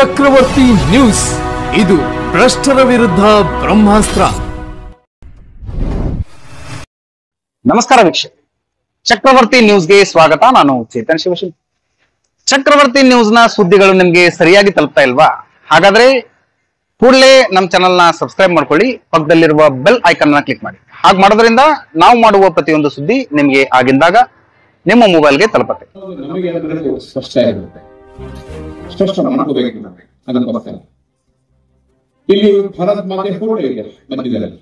ಚಕ್ರವರ್ತಿ news, ಇದು ಭ್ರಷ್ಟರ ವಿರುದ್ಧ ಬ್ರಹ್ಮಾಸ್ತ್ರ. ನಮಸ್ಕಾರ ವೀಕ್ಷಕ, ಚಕ್ರವರ್ತಿ ನ್ಯೂಸ್ಗೆ ಸ್ವಾಗತ. ನಾನು ಚೇತನ್ ಶಿವಶಿಲ್. ಚಕ್ರವರ್ತಿ ನ್ಯೂಸ್ ನ ಸುದ್ದಿಗಳು ನಿಮ್ಗೆ ಸರಿಯಾಗಿ ತಲುಪ್ತಾ ಇಲ್ವಾ? ಹಾಗಾದ್ರೆ ಕೂಡಲೇ ನಮ್ಮ ಚಾನಲ್ ನ ಸಬ್ಸ್ಕ್ರೈಬ್ ಮಾಡ್ಕೊಳ್ಳಿ, ಪಕ್ಕದಲ್ಲಿರುವ ಬೆಲ್ ಐಕಾನ್ ನ ಕ್ಲಿಕ್ ಮಾಡಿ. ಹಾಗೆ ಮಾಡೋದ್ರಿಂದ ನಾವು ಮಾಡುವ ಪ್ರತಿಯೊಂದು ಸುದ್ದಿ ನಿಮ್ಗೆ ಆಗಿಂದಾಗ ನಿಮ್ಮ ಮೊಬೈಲ್ಗೆ ತಲುಪುತ್ತೆ. ನಮಗೆ ಸ್ಪಷ್ಟ ಇರುತ್ತೆ, ಸ್ಪಷ್ಟ ಮಾಡ್ಕೋಬೇಕು. ಅದಕ್ಕೋಸ್ಕರ ಇಲ್ಲಿ ಭಾರತ ಮಾತೆ ಫೋಟೋ ಇದೆ ಮಧ್ಯದಲ್ಲಿ,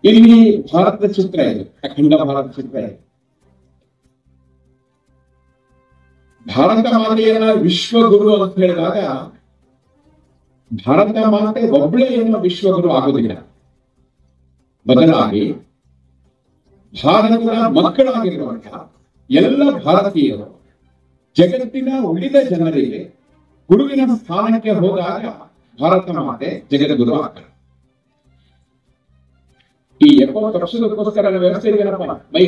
ಇಲ್ಲಿ ಭಾರತದ ಚಿತ್ರ ಇದೆ, ಅಖಂಡ ಭಾರತ ಚಿತ್ರ ಇದೆ. ಭಾರತ ಮಾತೆಯನ್ನ ವಿಶ್ವಗುರು ಅಂತ ಹೇಳಿದಾಗ ಭಾರತ ಮಾತೆ ಒಬ್ಬಳೇ ಏನು ವಿಶ್ವಗುರು ಆಗೋದಿಲ್ಲ. ಬದಲಾಗಿ ಭಾರತದ ಮಕ್ಕಳಾಗಿರುವಂತಹ ಎಲ್ಲ ಭಾರತೀಯರು ಜಗತ್ತಿನ ಉಳಿದ ಜನರಿಗೆ ಗುರುವಿನ ಸ್ಥಾನಕ್ಕೆ ಹೋದಾಗ ಭಾರತ ಮಾತೆ ಜಗದ್ಗುರು ಆಗ್ತಾರೆ. ಈ 70 ವರ್ಷದಕ್ಕೋಸ್ಕರ ವ್ಯವಸ್ಥೆ ಏನಪ್ಪ, ಮೈ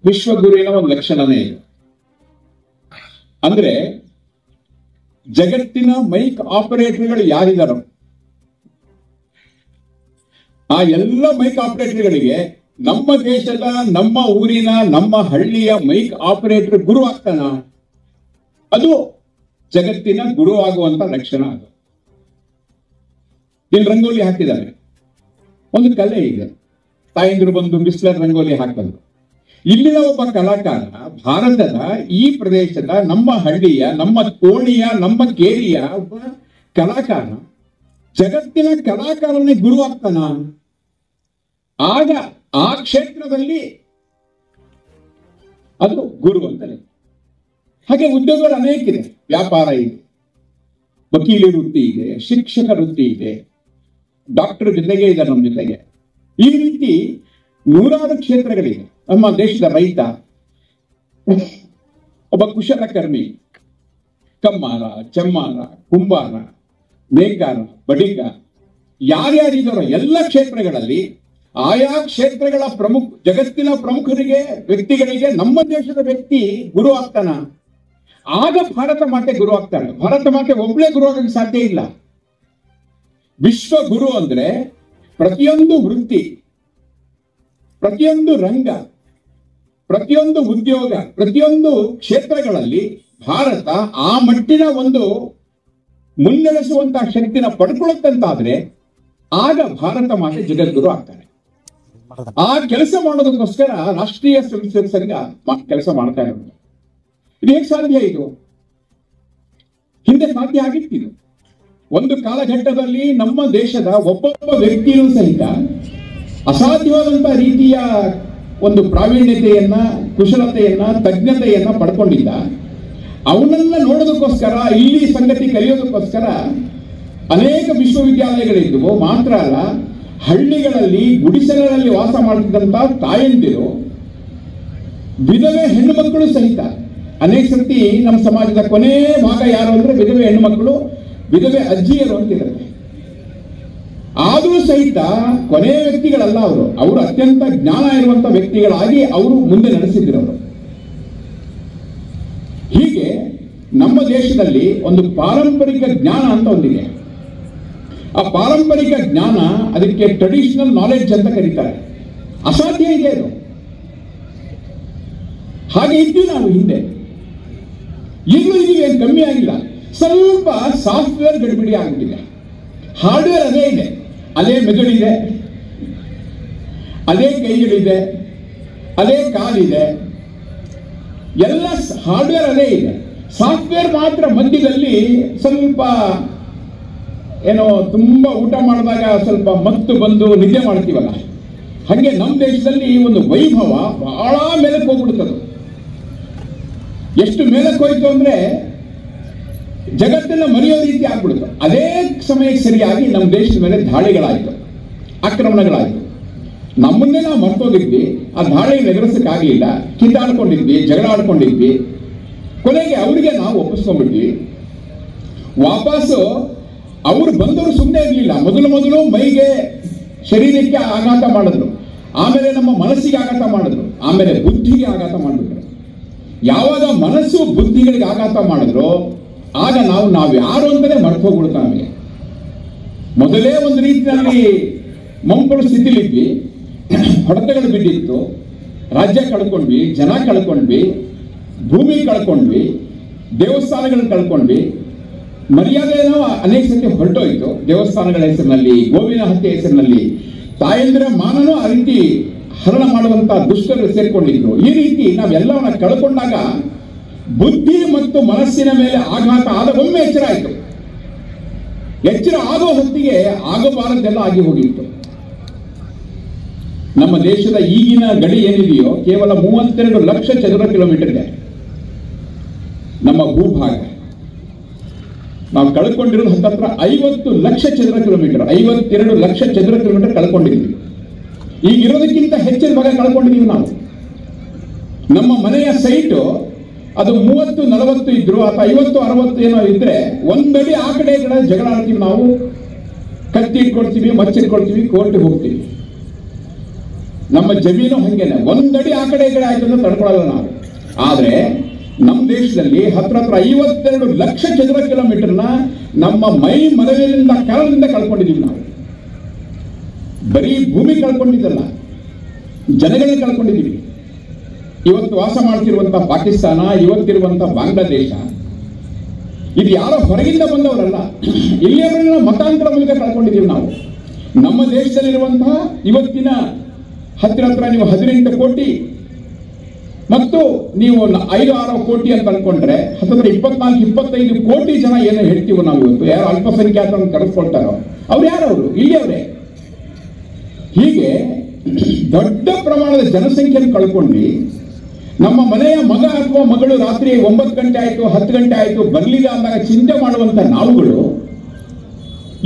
ವಿಶ್ವಗುರುವಿನ ಒಂದು ಲಕ್ಷಣನೇ ಇದೆ. ಅಂದ್ರೆ ಜಗತ್ತಿನ ಮೈಕ್ ಆಪರೇಟರ್ಗಳು ಯಾರಿದಾರೋ ಆ ಎಲ್ಲ ಮೈಕ್ ಆಪರೇಟರ್ಗಳಿಗೆ ನಮ್ಮ ದೇಶದ, ನಮ್ಮ ಊರಿನ, ನಮ್ಮ ಹಳ್ಳಿಯ ಮೈಕ್ ಆಪರೇಟರ್ ಗುರು ಆಗ್ತಾನ. ಅದು ಜಗತ್ತಿನ ಗುರು ಆಗುವಂತ ಲಕ್ಷಣ. ಅದು ಇಲ್ಲಿ ರಂಗೋಲಿ ಹಾಕಿದ್ದಾರೆ, ಒಂದು ಕಲೆ ಇದೆ. ತಾಯಂದಿರು ಬಂದು ಬಿಸ್ಲರ್ ರಂಗೋಲಿ ಹಾಕೋದು. ಇಲ್ಲಿನ ಒಬ್ಬ ಕಲಾಕಾರ ಭಾರತದ ಈ ಪ್ರದೇಶದ, ನಮ್ಮ ಹಳ್ಳಿಯ, ನಮ್ಮ ಕೋಣಿಯ, ನಮ್ಮ ಕೇರಿಯ ಒಬ್ಬ ಕಲಾಕಾರ ಜಗತ್ತಿನ ಕಲಾಕಾರನೇ ಗುರು ಆಗ್ತಾನ. ಆಗ ಆ ಕ್ಷೇತ್ರದಲ್ಲಿ ಅದು ಗುರು ಅಂತಾನೆ. ಹಾಗೆ ಉದ್ಯೋಗಗಳು ಅನೇಕ ಇದೆ. ವ್ಯಾಪಾರ ಇದೆ, ವಕೀಲಿ ವೃತ್ತಿ ಇದೆ, ಶಿಕ್ಷಕ ವೃತ್ತಿ ಇದೆ, ಡಾಕ್ಟರ್ ಜೊತೆಗೆ ಇದ್ದಾರೆ ನಮ್ಮ ಜೊತೆಗೆ. ಈ ರೀತಿ ನೂರಾರು ಕ್ಷೇತ್ರಗಳಿವೆ. ನಮ್ಮ ದೇಶದ ರೈತ, ಒಬ್ಬ ಕುಶಲಕರ್ಮಿ, ಕಮ್ಮಾರ, ಚಮ್ಮಾರ, ಕುಂಬಾರ, ನೇಕಾರ, ಬಡಿಗ, ಯಾರ್ಯಾರಿದ್ದಾರೋ ಎಲ್ಲ ಕ್ಷೇತ್ರಗಳಲ್ಲಿ ಆಯಾ ಕ್ಷೇತ್ರಗಳ ಜಗತ್ತಿನ ಪ್ರಮುಖರಿಗೆ, ವ್ಯಕ್ತಿಗಳಿಗೆ ನಮ್ಮ ದೇಶದ ವ್ಯಕ್ತಿ ಗುರು ಆಗ್ತಾನ. ಆಗ ಭಾರತ ಮಾತೆ ಗುರು ಆಗ್ತಾಳೆ. ಭಾರತ ಮಾತೆ ಒಬ್ಬಳೇ ಗುರು ಆಗಕ್ಕೆ ಸಾಧ್ಯ ಇಲ್ಲ. ವಿಶ್ವ ಗುರು ಅಂದ್ರೆ ಪ್ರತಿಯೊಂದು ವೃತ್ತಿ, ಪ್ರತಿಯೊಂದು ರಂಗ, ಪ್ರತಿಯೊಂದು ಉದ್ಯೋಗ, ಪ್ರತಿಯೊಂದು ಕ್ಷೇತ್ರಗಳಲ್ಲಿ ಭಾರತ ಆ ಮಟ್ಟಿನ ಒಂದು ಮುನ್ನಡೆಸುವಂತಹ ಶಕ್ತಿನ ಪಡ್ಕೊಳ್ಳುತ್ತಂತಾದ್ರೆ ಆಗ ಭಾರತ ಮಾತೆ ಜಗದ್ಗುರು ಆಗ್ತಾನೆ. ಆ ಕೆಲಸ ಮಾಡೋದಕ್ಕೋಸ್ಕರ ರಾಷ್ಟ್ರೀಯ ಸ್ವಯಂ ಸೇವಕ ಸಂಘ ಕೆಲಸ ಮಾಡ್ತಾ ಇರೋದು. ಇದು ಹೇಗೆ ಸಾಧ್ಯ? ಇದು ಹಿಂದೆ ಸಾಧ್ಯ ಆಗಿತ್ತು. ಒಂದು ಕಾಲಘಟ್ಟದಲ್ಲಿ ನಮ್ಮ ದೇಶದ ಒಬ್ಬೊಬ್ಬ ವ್ಯಕ್ತಿಯೂ ಸಹಿತ ಅಸಾಧ್ಯವಾದಂತಹ ರೀತಿಯ ಒಂದು ಪ್ರಾವೀಣ್ಯತೆಯನ್ನ, ಕುಶಲತೆಯನ್ನ, ತಜ್ಞತೆಯನ್ನ ಪಡ್ಕೊಂಡಿದ್ದ. ಅವನ್ನೆಲ್ಲ ನೋಡೋದಕ್ಕೋಸ್ಕರ, ಇಲ್ಲಿ ಸಂಗತಿ ಕಲಿಯೋದಕ್ಕೋಸ್ಕರ ಅನೇಕ ವಿಶ್ವವಿದ್ಯಾಲಯಗಳಿದ್ದವು. ಮಾತ್ರ ಅಲ್ಲ, ಹಳ್ಳಿಗಳಲ್ಲಿ, ಗುಡಿಸಲಲ್ಲಿ ವಾಸ ಮಾಡ್ತಿದ್ದಂತ ತಾಯಂದಿರು, ವಿಧವೆ ಹೆಣ್ಣು ಮಕ್ಕಳು ಸಹಿತ ಅನೇಕ ಸರ್ತಿ ನಮ್ಮ ಸಮಾಜದ ಕೊನೆ ಭಾಗ ಯಾರು ಅಂದ್ರೆ ವಿಧವೆ ಹೆಣ್ಣು ಮಕ್ಕಳು, ವಿಧವೆ ಅಜ್ಜಿಯರು ಅಂತಿರುತ್ತೆ. ಆದರೂ ಸಹಿತ ಕೊನೆಯ ವ್ಯಕ್ತಿಗಳಲ್ಲ ಅವರು ಅತ್ಯಂತ ಜ್ಞಾನ ಇರುವಂತ ವ್ಯಕ್ತಿಗಳಾಗಿ ಅವರು ಮುಂದೆ ನಡೆಸಿದ್ರು. ಹೀಗೆ ನಮ್ಮ ದೇಶದಲ್ಲಿ ಒಂದು ಪಾರಂಪರಿಕ ಜ್ಞಾನ ಅಂತ ಒಂದಿದೆ. ಆ ಪಾರಂಪರಿಕ ಜ್ಞಾನ, ಅದಕ್ಕೆ ಟ್ರೆಡಿಷನಲ್ ನಾಲೆಡ್ಜ್ ಅಂತ ಕರೀತಾರೆ. ಅಸಾಧ್ಯ ಇದೆ ಅದು. ಹಾಗೆ ಇದ್ವಿ ನಾವು ಹಿಂದೆ, ಈಗಲೂ ಇದೀವಿ, ಏನು ಕಮ್ಮಿ ಆಗಿಲ್ಲ. ಸ್ವಲ್ಪ ಸಾಫ್ಟ್ವೇರ್ ಗಡಿಬಿಡಿ ಆಗ್ಬಿಟ್ಟಿದೆ. ಹಾರ್ಡ್ವೇರ್ ಅದೇ ಇದೆ, ಅದೇ ಮೆದುಳಿದೆ, ಅದೇ ಕೈಗಳಿದೆ, ಅದೇ ಕಾಲಿದೆ, ಎಲ್ಲ ಹಾರ್ಡ್ವೇರ್ ಅದೇ ಇದೆ. ಸಾಫ್ಟ್ವೇರ್ ಮಾತ್ರ ಮಧ್ಯದಲ್ಲಿ ಸ್ವಲ್ಪ ಏನೋ ತುಂಬಾ ಊಟ ಮಾಡಿದಾಗ ಸ್ವಲ್ಪ ಮತ್ತು ಬಂದು ನಿದ್ದೆ ಮಾಡ್ತೀವಲ್ಲ, ಹಾಗೆ ನಮ್ಮ ದೇಶದಲ್ಲಿ ಒಂದು ವೈಭವ ಬಹಳ ಮೇಲಕ್ಕೆ ಹೋಗ್ಬಿಡ್ತದೆ. ಎಷ್ಟು ಮೇಲಕ್ಕೆ ಹೋಯ್ತು ಅಂದ್ರೆ ಜಗತ್ತನ್ನ ಮರೆಯೋ ರೀತಿ ಆಗ್ಬಿಡುತ್ತೆ. ಅದೇ ಸಮಯಕ್ಕೆ ಸರಿಯಾಗಿ ನಮ್ಮ ದೇಶದ ಮೇಲೆ ದಾಳಿಗಳಾಯ್ತು, ಆಕ್ರಮಣಗಳಾಯ್ತು. ನಮ್ಮನ್ನೇ ನಾವು ಮರ್ತೋಗಿದ್ವಿ, ಆ ದಾಳಿ ಎದುರಿಸಕ್ಕಾಗಲಿಲ್ಲ, ಕಿತ್ತಾಡ್ಕೊಂಡಿದ್ವಿ, ಜಗಳ ಆಡ್ಕೊಂಡಿದ್ವಿ. ಕೊನೆಗೆ ಅವರಿಗೆ ನಾವು ಒಪ್ಪಿಸ್ಕೊಂಡ್ಬಿಟ್ವಿ. ವಾಪಸ್ಸು ಅವರು ಬಂದವರು ಸುಮ್ಮನೆ ಇರಲಿಲ್ಲ. ಮೊದಲು ಮೈಗೆ, ಶರೀರಕ್ಕೆ ಆಘಾತ ಮಾಡಿದ್ರು, ಆಮೇಲೆ ನಮ್ಮ ಮನಸ್ಸಿಗೆ ಆಘಾತ ಮಾಡಿದ್ರು, ಆಮೇಲೆ ಬುದ್ಧಿಗೆ ಆಘಾತ ಮಾಡಿಬಿಟ್ರು. ಯಾವಾಗ ಮನಸ್ಸು ಬುದ್ಧಿಗಳಿಗೆ ಆಘಾತ ಮಾಡಿದ್ರು ಆಗ ನಾವು ಯಾರು ಅಂತಲೇ ಮರ್ತು ಹೋಗ್ಬಿಡುತ್ತೆ ನಮಗೆ. ಮೊದಲೇ ಒಂದು ರೀತಿಯಲ್ಲಿ ಮಂಪರು ಸ್ಥಿತಿಲಿದ್ವಿ, ಹೊಡೆತಗಳು ಬಿದ್ದಿತ್ತು, ರಾಜ್ಯ ಕಳ್ಕೊಂಡ್ವಿ, ಜನ ಕಳ್ಕೊಂಡ್ವಿ, ಭೂಮಿ ಕಳ್ಕೊಂಡ್ವಿ, ದೇವಸ್ಥಾನಗಳನ್ನ ಕಳ್ಕೊಂಡ್ವಿ, ಮರ್ಯಾದೆನೋ ಅನೇಕ ಸತಿ ಹೊರಟೋಯ್ತು. ದೇವಸ್ಥಾನಗಳ ಹೆಸರಿನಲ್ಲಿ, ಗೋವಿನ ಹತ್ಯೆ ಹೆಸರಿನಲ್ಲಿ ತಾಯಂದಿರ ಮಾನನೂ ಆ ರೀತಿ ಹರಣ ಮಾಡುವಂತ ದುಷ್ಟರು ಸೇರ್ಕೊಂಡಿದ್ರು. ಈ ರೀತಿ ನಾವೆಲ್ಲವನ್ನ ಕಳ್ಕೊಂಡಾಗ ಬುದ್ಧಿ ಮತ್ತು ಮನಸ್ಸಿನ ಮೇಲೆ ಆಘಾತ ಆದ ಒಮ್ಮೆ ಎಚ್ಚರ ಆಯಿತು. ಎಚ್ಚರ ಆಗೋ ಹೊತ್ತಿಗೆ ಆಗಬಾರದೆಲ್ಲ ಆಗಿ ಹೋಗಿತ್ತು. ನಮ್ಮ ದೇಶದ ಈಗಿನ ಗಡಿ ಏನಿದೆಯೋ ಕೇವಲ 32 ಲಕ್ಷ ಚದರ ಕಿಲೋಮೀಟರ್ ಇದೆ ನಮ್ಮ ಭೂಭಾಗ. ನಾವು ಕಳ್ಕೊಂಡಿರೋದು ಹತ್ತತ್ರ 50 ಲಕ್ಷ ಚದರ ಕಿಲೋಮೀಟರ್, 52 ಲಕ್ಷ ಚದರ ಕಿಲೋಮೀಟರ್ ಕಳ್ಕೊಂಡಿದ್ದೀವಿ. ಈಗಿರೋದಕ್ಕಿಂತ ಹೆಚ್ಚಿನ ಭಾಗ ಕಳ್ಕೊಂಡಿದ್ದೀವಿ ನಾವು. ನಮ್ಮ ಮನೆಯ ಸೈಟು ಅದು 30-40 ಇದ್ರು ಅಥವಾ 50-60 ಏನೋ ಇದ್ರೆ ಒಂದಡಿ ಆ ಕಡೆ ಈ ಕಡೆ ಜಗಳ ಆಡ್ತೀವಿ ನಾವು. ಕತ್ತಿ ಇಟ್ಕೊಳ್ತೀವಿ, ಮಚ್ಚಿಟ್ಕೊಳ್ತೀವಿ, ಕೋರ್ಟ್ಗೆ ಹೋಗ್ತೀವಿ. ನಮ್ಮ ಜಮೀನು ಹಂಗೇನೆ, ಒಂದಡಿ ಆ ಕಡೆ ಈ ಕಡೆ ಆಯ್ತು ಅಂತ ತಡ್ಕೊಳ್ಳಲ್ಲ ನಾವು. ಆದ್ರೆ ನಮ್ಮ ದೇಶದಲ್ಲಿ ಹತ್ರ 52 ಲಕ್ಷ ಚದರ ಕಿಲೋಮೀಟರ್ನ ನಮ್ಮ ಮೈ ಮರವಿನಿಂದ ಕಾಲದಿಂದ ಕಳ್ಕೊಂಡಿದ್ದೀವಿ ನಾವು. ಬರೀ ಭೂಮಿ ಕಳ್ಕೊಂಡಿದ್ದಲ್ಲ, ಜನಗಳನ್ನ ಕಳ್ಕೊಂಡಿದ್ದೀವಿ. ಇವತ್ತು ವಾಸ ಮಾಡ್ತಿರುವಂತಹ ಪಾಕಿಸ್ತಾನ, ಇವತ್ತಿರುವಂತಹ ಬಾಂಗ್ಲಾದೇಶ, ಇದು ಯಾರೋ ಹೊರಗಿಂದ ಬಂದವರಲ್ಲ, ಇಲ್ಲಿಯವರನ್ನ ಮತಾಂತರ ಮೂಲಕ ಕಳ್ಕೊಂಡಿದ್ದೀವಿ ನಾವು. ನಮ್ಮ ದೇಶದಲ್ಲಿರುವಂತಹ ಇವತ್ತಿನ ಹತ್ತಿರ ನೀವು 18 ಕೋಟಿ ಮತ್ತು ನೀವು 5-6 ಕೋಟಿ ಅಂತ ಅನ್ಕೊಂಡ್ರೆ ಹತ್ತಿರ 24-25 ಕೋಟಿ ಜನ ಏನು ಹೇಳ್ತೀವೋ ನಾವು ಇವತ್ತು, ಯಾರು ಅಲ್ಪಸಂಖ್ಯಾತರನ್ನು ಕರೆಸ್ಕೊಳ್ತಾರೋ ಅವ್ರು ಯಾರವರು? ಇಲ್ಲಿಯವರೇ. ಹೀಗೆ ದೊಡ್ಡ ಪ್ರಮಾಣದ ಜನಸಂಖ್ಯೆಯನ್ನು ಕಳ್ಕೊಂಡ್ವಿ. ನಮ್ಮ ಮನೆಯ ಮಗ ಅಥವಾ ಮಗಳು ರಾತ್ರಿ 9 ಗಂಟೆ ಆಯ್ತು, 10 ಗಂಟೆ ಆಯ್ತು ಬರ್ಲಿಲ್ಲ ಅಂದಾಗ ಚಿಂತೆ ಮಾಡುವಂತ ನಾವುಗಳು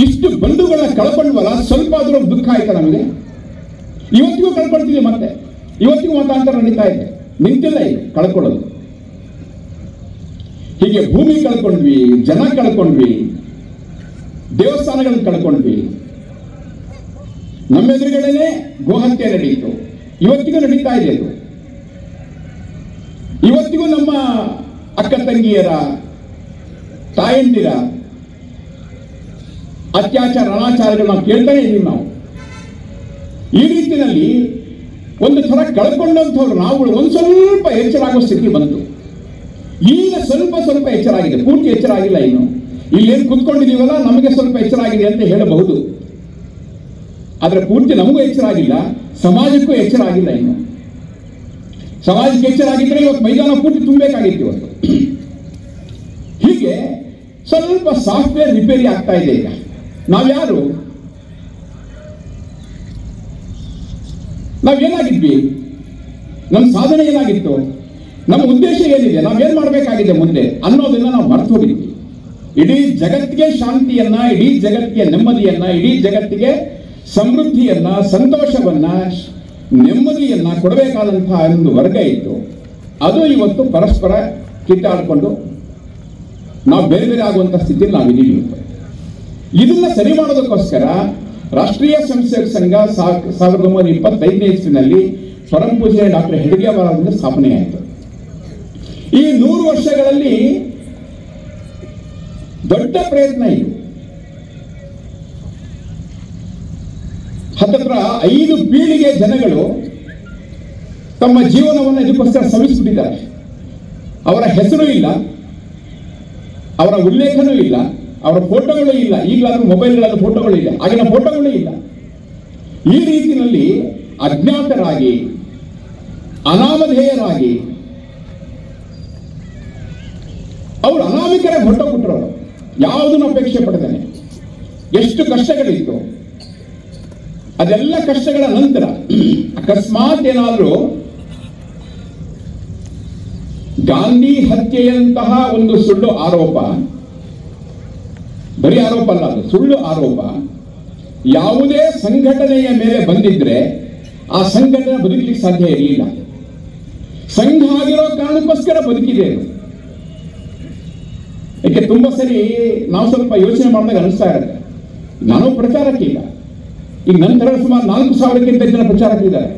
ಇಷ್ಟು ಬಂಧುಗಳನ್ನ ಕಳ್ಕೊಂಡ್ವಲ್ಲ, ಸ್ವಲ್ಪ ಆದ್ರೂ ದುಃಖ ಆಯ್ತಾ ನಮಗೆ? ಇವತ್ತಿಗೂ ಕಳ್ಕೊಳ್ತೀವಿ, ಮತ್ತೆ ಇವತ್ತಿಗೂ ಮತಾಂತರ ನಡೀತಾ ಇದೆ, ನಿಂತಿಲ್ಲ ಈಗ ಕಳ್ಕೊಳ್ಳೋದು. ಹೀಗೆ ಭೂಮಿ ಕಳ್ಕೊಂಡ್ವಿ, ಜನ ಕಳ್ಕೊಂಡ್ವಿ, ದೇವಸ್ಥಾನಗಳನ್ನ ಕಳ್ಕೊಂಡ್ವಿ. ನಮ್ಮ ಎದುರುಗಡೆನೆ ಗೋಹತ್ಯೆ ನಡೆಯಿತು, ಇವತ್ತಿಗೂ ನಡೀತಾ ಇದೆ ಅದು. ಇವತ್ತಿಗೂ ನಮ್ಮ ಅಕ್ಕ ತಂಗಿಯರ, ತಾಯಂದಿರ ಅತ್ಯಾಚಾರ, ಅನಾಚಾರಗಳು ನಾವು ಕೇಳ್ತಾನೆ ಇದೀವಿ ನಾವು. ಈ ರೀತಿಯಲ್ಲಿ ಒಂದು ಥರ ಕಳ್ಕೊಂಡಂಥವ್ರು ನಾವುಗಳು ಒಂದು ಸ್ವಲ್ಪ ಎಚ್ಚರ ಆಗೋ ಸ್ಥಿತಿ ಬಂತು. ಈಗ ಸ್ವಲ್ಪ ಎಚ್ಚರ ಆಗಿದೆ, ಪೂರ್ತಿ ಎಚ್ಚರ ಆಗಿಲ್ಲ. ಇನ್ನು ಇಲ್ಲೇನು ಕುತ್ಕೊಂಡಿದೀವಲ್ಲ, ನಮಗೆ ಸ್ವಲ್ಪ ಎಚ್ಚರ ಆಗಿದೆ ಅಂತ ಹೇಳಬಹುದು. ಆದ್ರೆ ಪೂರ್ತಿ ನಮಗೂ ಎಚ್ಚರ ಆಗಿಲ್ಲ, ಸಮಾಜಕ್ಕೂ ಎಚ್ಚರ ಆಗಿಲ್ಲ. ಇನ್ನು ಸಮಾಜಕ್ಕೆ ಎಚ್ಚರ ಆಗಿದ್ರೆ ಇವತ್ತು ಮೈದಾನ ಪೂರ್ತಿ ತುಂಬಬೇಕಾಗಿತ್ತು ಇವತ್ತು. ಹೀಗೆ ಸ್ವಲ್ಪ ಸಾಫ್ಟ್ವೇರ್ ರಿಪೇರಿ ಆಗ್ತಾ ಇದೆ. ಈಗ ನಾವ್ಯಾರು? ನಾವೇನಾಗಿದ್ವಿ? ನಮ್ಮ ಸಾಧನೆ ಏನಾಗಿತ್ತು? ನಮ್ಮ ಉದ್ದೇಶ ಏನಿದೆ? ನಾವೇನ್ ಮಾಡಬೇಕಾಗಿದೆ ಮುಂದೆ ಅನ್ನೋದನ್ನ ನಾವು ಮರೆತು ಹೋಗಿದ್ವಿ. ಇಡೀ ಜಗತ್ತಿಗೆ ಶಾಂತಿಯನ್ನ, ಇಡೀ ಜಗತ್ತಿಗೆ ನೆಮ್ಮದಿಯನ್ನ, ಇಡೀ ಜಗತ್ತಿಗೆ ಸಮೃದ್ಧಿಯನ್ನ, ಸಂತೋಷವನ್ನ, ನೆಮ್ಮದಿಯನ್ನ ಕೊಡಬೇಕಾದಂತಹ ಒಂದು ವರ್ಗ ಇತ್ತು. ಅದು ಇವತ್ತು ಪರಸ್ಪರ ಕಿತ್ತಾಡಿಕೊಂಡು ನಾವು ಬೇರೆ ಬೇರೆ ಆಗುವಂತ ಸ್ಥಿತಿಯಲ್ಲಿ ನಾವಿದ್ದೀವಿ. ಇದನ್ನ ಸರಿ ಮಾಡೋದಕ್ಕೋಸ್ಕರ ರಾಷ್ಟ್ರೀಯ ಸ್ವಯಂಸೇವಕ ಸಂಘ 1925ನೇ ಇಸ್ವಿನಲ್ಲಿ ಪರಮ ಪೂಜ್ಯ ಡಾಕ್ಟರ್ ಹೆಡ್ಗೇವಾರ್ ಅವರಿಂದ ಸ್ಥಾಪನೆಯಾಯಿತು. ಈ 100 ವರ್ಷಗಳಲ್ಲಿ ದೊಡ್ಡ ಪ್ರಯತ್ನ ಇದು. ಹತ್ತತ್ರ 5 ಪೀಳಿಗೆ ಜನಗಳು ತಮ್ಮ ಜೀವನವನ್ನು ಇದಕ್ಕೋಸ್ಕರ ಶ್ರಮಿಸಿಬಿಟ್ಟಿದ್ದಾರೆ. ಅವರ ಹೆಸರು ಇಲ್ಲ, ಅವರ ಉಲ್ಲೇಖನೂ ಇಲ್ಲ, ಅವರ ಫೋಟೋಗಳು ಇಲ್ಲ. ಈಗಲಾದ್ರೂ ಮೊಬೈಲ್ಗಳಲ್ಲಿ ಫೋಟೋಗಳು ಇಲ್ಲ, ಆಗಿನ ಫೋಟೋಗಳು ಇಲ್ಲ. ಈ ರೀತಿಯಲ್ಲಿ ಅಜ್ಞಾತರಾಗಿ, ಅನಾಮಧೇಯರಾಗಿ ಅವರು ಅನಾಮಿಕರಾಗಿ ಹೊರಟೋಗ್ಬಿಟ್ರು. ಯಾವುದನ್ನು ಅಪೇಕ್ಷೆ ಪಡೆದೇನೆ. ಎಷ್ಟು ಕಷ್ಟಗಳಿತ್ತು. ಅದೆಲ್ಲ ಕಷ್ಟಗಳ ನಂತರ ಅಕಸ್ಮಾತ್ ಏನಾದರೂ ಗಾಂಧಿ ಹತ್ಯೆಯಂತಹ ಒಂದು ಸುಳ್ಳು ಆರೋಪ, ಬರೀ ಆರೋಪ ಅಲ್ಲ, ಅದು ಸುಳ್ಳು ಆರೋಪ ಯಾವುದೇ ಸಂಘಟನೆಯ ಮೇಲೆ ಬಂದಿದ್ರೆ ಆ ಸಂಘಟನೆ ಬದುಕಲಿಕ್ಕೆ ಸಾಧ್ಯ ಇರಲಿಲ್ಲ. ಸಂಘ ಆಗಿರೋ ಕಾರಣಕ್ಕೋಸ್ಕರ ಬದುಕಿದೆ. ಯಾಕೆ ತುಂಬಾ ಸರಿ ನಾವು ಸ್ವಲ್ಪ ಯೋಚನೆ ಮಾಡಿದಾಗ ಅನಿಸ್ತಾ ಇರುತ್ತೆ, ನಾನು ಪ್ರಚಾರಕ್ಕಿಲ್ಲ, ಈಗ ನಂತರ ಸುಮಾರು 4,000ಕ್ಕಿಂತ ಜನ ಪ್ರಚಾರಕ್ಕಿದ್ದಾರೆ.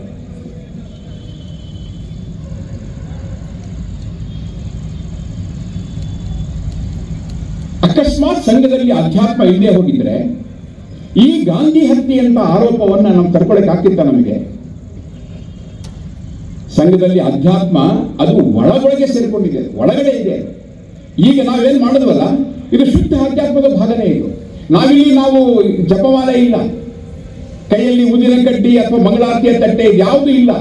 ಅಕಸ್ಮಾತ್ ಸಂಘದಲ್ಲಿ ಅಧ್ಯಾತ್ಮ ಇಲ್ಲದೆ ಹೋಗಿದ್ರೆ ಈ ಗಾಂಧಿ ಹತ್ಯೆ ಅಂತ ಆರೋಪವನ್ನ ನಾವು ತಡ್ಕೊಳಕ್ ಆಗ್ತಿತ್ತ ನಮಗೆ? ಸಂಘದಲ್ಲಿ ಅಧ್ಯಾತ್ಮ ಅದು ಒಳಗೊಳಗೆ ಸೇರಿಕೊಂಡಿದೆ, ಒಳಗಡೆ ಇದೆ. ಈಗ ನಾವೇನ್ ಮಾಡಿದ್ವಲ್ಲ, ಇದು ಶುದ್ಧ ಅಧ್ಯಾತ್ಮದ ಭಾಗನೇ. ಇದು ನಾವು ಜಪಮಾಲೆ ಇಲ್ಲ, ಕೈಯಲ್ಲಿ ಉದಿನ ಕಡ್ಡಿ ಅಥವಾ ಮಂಗಳಾರತಿಯ ತಟ್ಟೆ ಯಾವುದು ಇಲ್ಲ,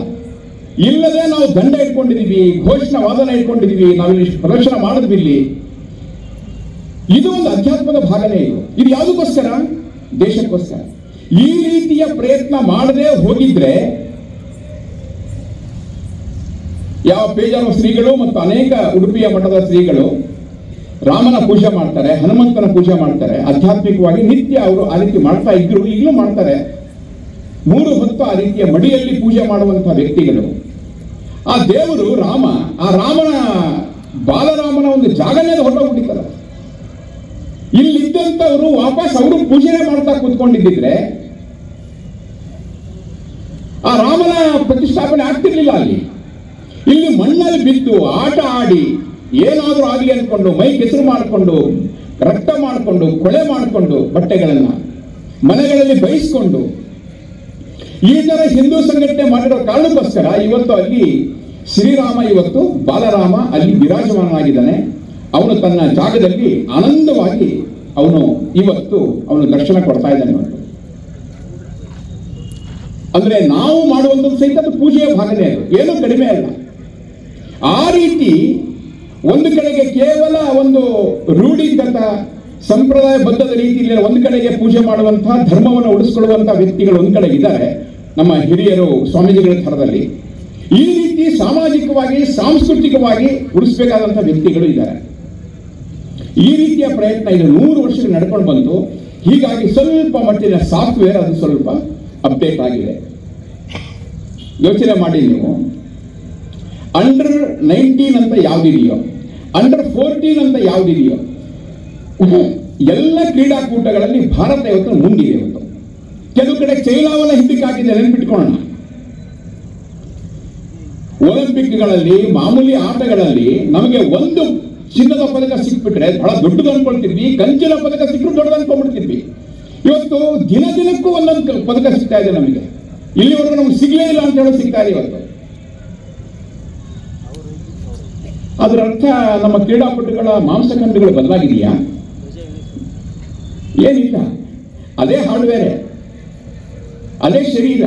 ಇಲ್ಲದೆ ನಾವು ದಂಡ ಇಟ್ಕೊಂಡಿದೀವಿ, ಘೋಷಣಾ ವಾದನ ಇಟ್ಕೊಂಡಿದೀವಿ, ನಾವಿಲ್ಲಿ ಪ್ರದರ್ಶನ ಮಾಡಿದ್ವಿ ಇಲ್ಲಿ. ಇದು ಒಂದು ಅಧ್ಯಾತ್ಮದ ಭಾಗನೇ. ಇದು ಯಾವುದಕ್ಕೋಸ್ಕರ? ದೇಶಕ್ಕೋಸ್ಕರ. ಈ ರೀತಿಯ ಪ್ರಯತ್ನ ಮಾಡದೆ ಹೋಗಿದ್ರೆ ಯಾವ ಪೇಜಾವ ಶ್ರೀಗಳು ಮತ್ತು ಅನೇಕ ಉಡುಪಿಯ ಮಠದ ಶ್ರೀಗಳು ರಾಮನ ಪೂಜೆ ಮಾಡ್ತಾರೆ, ಹನುಮಂತನ ಪೂಜೆ ಮಾಡ್ತಾರೆ, ಆಧ್ಯಾತ್ಮಿಕವಾಗಿ ನಿತ್ಯ ಅವರು ಆ ರೀತಿ ಮಾಡ್ತಾ ಇದ್ರು, ಈಗಲೂ ಮಾಡ್ತಾರೆ. 3 ಹೊತ್ತು ಆ ರೀತಿಯ ಮಡಿಯಲ್ಲಿ ಪೂಜೆ ಮಾಡುವಂತಹ ವ್ಯಕ್ತಿಗಳು. ಆ ದೇವರು ರಾಮ, ಆ ರಾಮನ ಬಾಲರಾಮನ ಒಂದು ಜಾಗನೇ ಹೊರಟೋಗ್ಬಿಟ್ಟಿದ್ದಾರೆ. ಇಲ್ಲಿದ್ದಂಥವರು ವಾಪಸ್ ಅವರು ಪೂಜೆನೇ ಮಾಡ್ತಾ ಕೂತ್ಕೊಂಡಿದ್ದಿದ್ರೆ ಆ ರಾಮನ ಪ್ರತಿಷ್ಠಾಪನೆ ಆಗ್ತಿರ್ಲಿಲ್ಲ. ಇಲ್ಲಿ ಮಣ್ಣಲ್ಲಿ ಬಿದ್ದು ಆಟ ಆಡಿ ಏನಾದ್ರೂ ಆಗಲಿ ಅನ್ಕೊಂಡು ಮೈ ಕೆಸರು ಮಾಡಿಕೊಂಡು ರಕ್ತ ಮಾಡಿಕೊಂಡು ಕೊಳೆ ಮಾಡಿಕೊಂಡು ಬಟ್ಟೆಗಳನ್ನ ಮನೆಗಳಲ್ಲಿ ಬಯಸ್ಕೊಂಡು ಈ ತರ ಹಿಂದೂ ಸಂಘಟನೆ ಮಾಡಿರೋ ಕಾರಣಕ್ಕೋಸ್ಕರ ಇವತ್ತು ಅಲ್ಲಿ ಶ್ರೀರಾಮ, ಇವತ್ತು ಬಾಲರಾಮ ಅಲ್ಲಿ ವಿರಾಜಮಾನನಾಗಿದ್ದಾನೆ. ಅವನು ತನ್ನ ಜಾಗದಲ್ಲಿ ಆನಂದವಾಗಿ ಇವತ್ತು ಅವನು ದರ್ಶನ ಕೊಡ್ತಾ ಇದ್ದಾನೆ. ಅಂದ್ರೆ ನಾವು ಮಾಡುವಂತ ಸಹಿತ ಪೂಜೆಯ ಭಾಗನೇ, ಅದು ಏನೂ ಕಡಿಮೆ ಅಲ್ಲ. ಆ ರೀತಿ ಒಂದು ಕಡೆಗೆ ಕೇವಲ ಒಂದು ರೂಢಿಗತ ಸಂಪ್ರದಾಯ ಬದ್ಧದ ರೀತಿಯಲ್ಲಿ ಒಂದು ಕಡೆಗೆ ಪೂಜೆ ಮಾಡುವಂತಹ, ಧರ್ಮವನ್ನು ಉಳಿಸಿಕೊಳ್ಳುವಂತಹ ವ್ಯಕ್ತಿಗಳು ಒಂದು ಕಡೆ ಇದ್ದಾರೆ, ನಮ್ಮ ಹಿರಿಯರು ಸ್ವಾಮೀಜಿಗಳ ಥರದಲ್ಲಿ. ಈ ರೀತಿ ಸಾಮಾಜಿಕವಾಗಿ ಸಾಂಸ್ಕೃತಿಕವಾಗಿ ಉಳಿಸಬೇಕಾದಂತಹ ವ್ಯಕ್ತಿಗಳು ಇದ್ದಾರೆ. ಈ ರೀತಿಯ ಪ್ರಯತ್ನ ಇದು 100 ವರ್ಷಗಳು ನಡ್ಕೊಂಡು ಬಂತು. ಹೀಗಾಗಿ ಸ್ವಲ್ಪ ಮಟ್ಟಿನ ಸಾಫ್ಟ್ವೇರ್ ಅದು ಸ್ವಲ್ಪ ಅಪ್ಡೇಟ್ ಆಗಿದೆ. ಯೋಚನೆ ಮಾಡಿ ನೀವು, ಅಂಡರ್ 19 ಅಂತ ಯಾವ್ದಿದೆಯೋ, ಅಂಡರ್ 14 ಅಂತ ಯಾವ್ದಿದೆಯೋ, ಎಲ್ಲ ಕ್ರೀಡಾಕೂಟಗಳಲ್ಲಿ ಭಾರತ ಇವತ್ತು ಮುಂದಿದೆ. ಇವತ್ತು ಕೆಲವು ಕಡೆ ಚೈನಾವನ್ನ ಹಿಂದಕ್ಕೆ ಹಾಕಿದೆ, ನೆನ್ಪಿಟ್ಕೊಳ್ಳೋಣ. ಒಲಿಂಪಿಕ್ಗಳಲ್ಲಿ ಮಾಮೂಲಿ ಆಟಗಳಲ್ಲಿ ನಮಗೆ ಒಂದು ಚಿನ್ನದ ಪದಕ ಸಿಕ್ಬಿಟ್ರೆ ಬಹಳ ದೊಡ್ಡದು ಅನ್ಕೊಳ್ತಿದ್ವಿ, ಕಂಚಿನ ಪದಕ ಸಿಕ್ಕರು ದೊಡ್ಡದು ಅನ್ಕೊಂಡ್ಬಿಡ್ತಿದ್ವಿ. ಇವತ್ತು ದಿನ ದಿನಕ್ಕೂ ಒಂದೊಂದು ಪದಕ ಸಿಗ್ತಾ ಇದೆ ನಮಗೆ. ಇಲ್ಲಿವರೆಗೂ ನಮ್ಗೆ ಸಿಗ್ಲೇ ಇಲ್ಲ ಅಂತ ಹೇಳೋದು ಸಿಗ್ತಾ ಇದೆ ಇವತ್ತು. ಅದರ ಅರ್ಥ ನಮ್ಮ ಕ್ರೀಡಾಪಟುಗಳ ಮಾಂಸಖಂಡಗಳು ಬದಲಾಗಿದೆಯಾ? ಏನಿಲ್ಲ. ಅದೇ ಹಾರ್ಡ್ವೇರ್, ಅದೇ ಶರೀರ.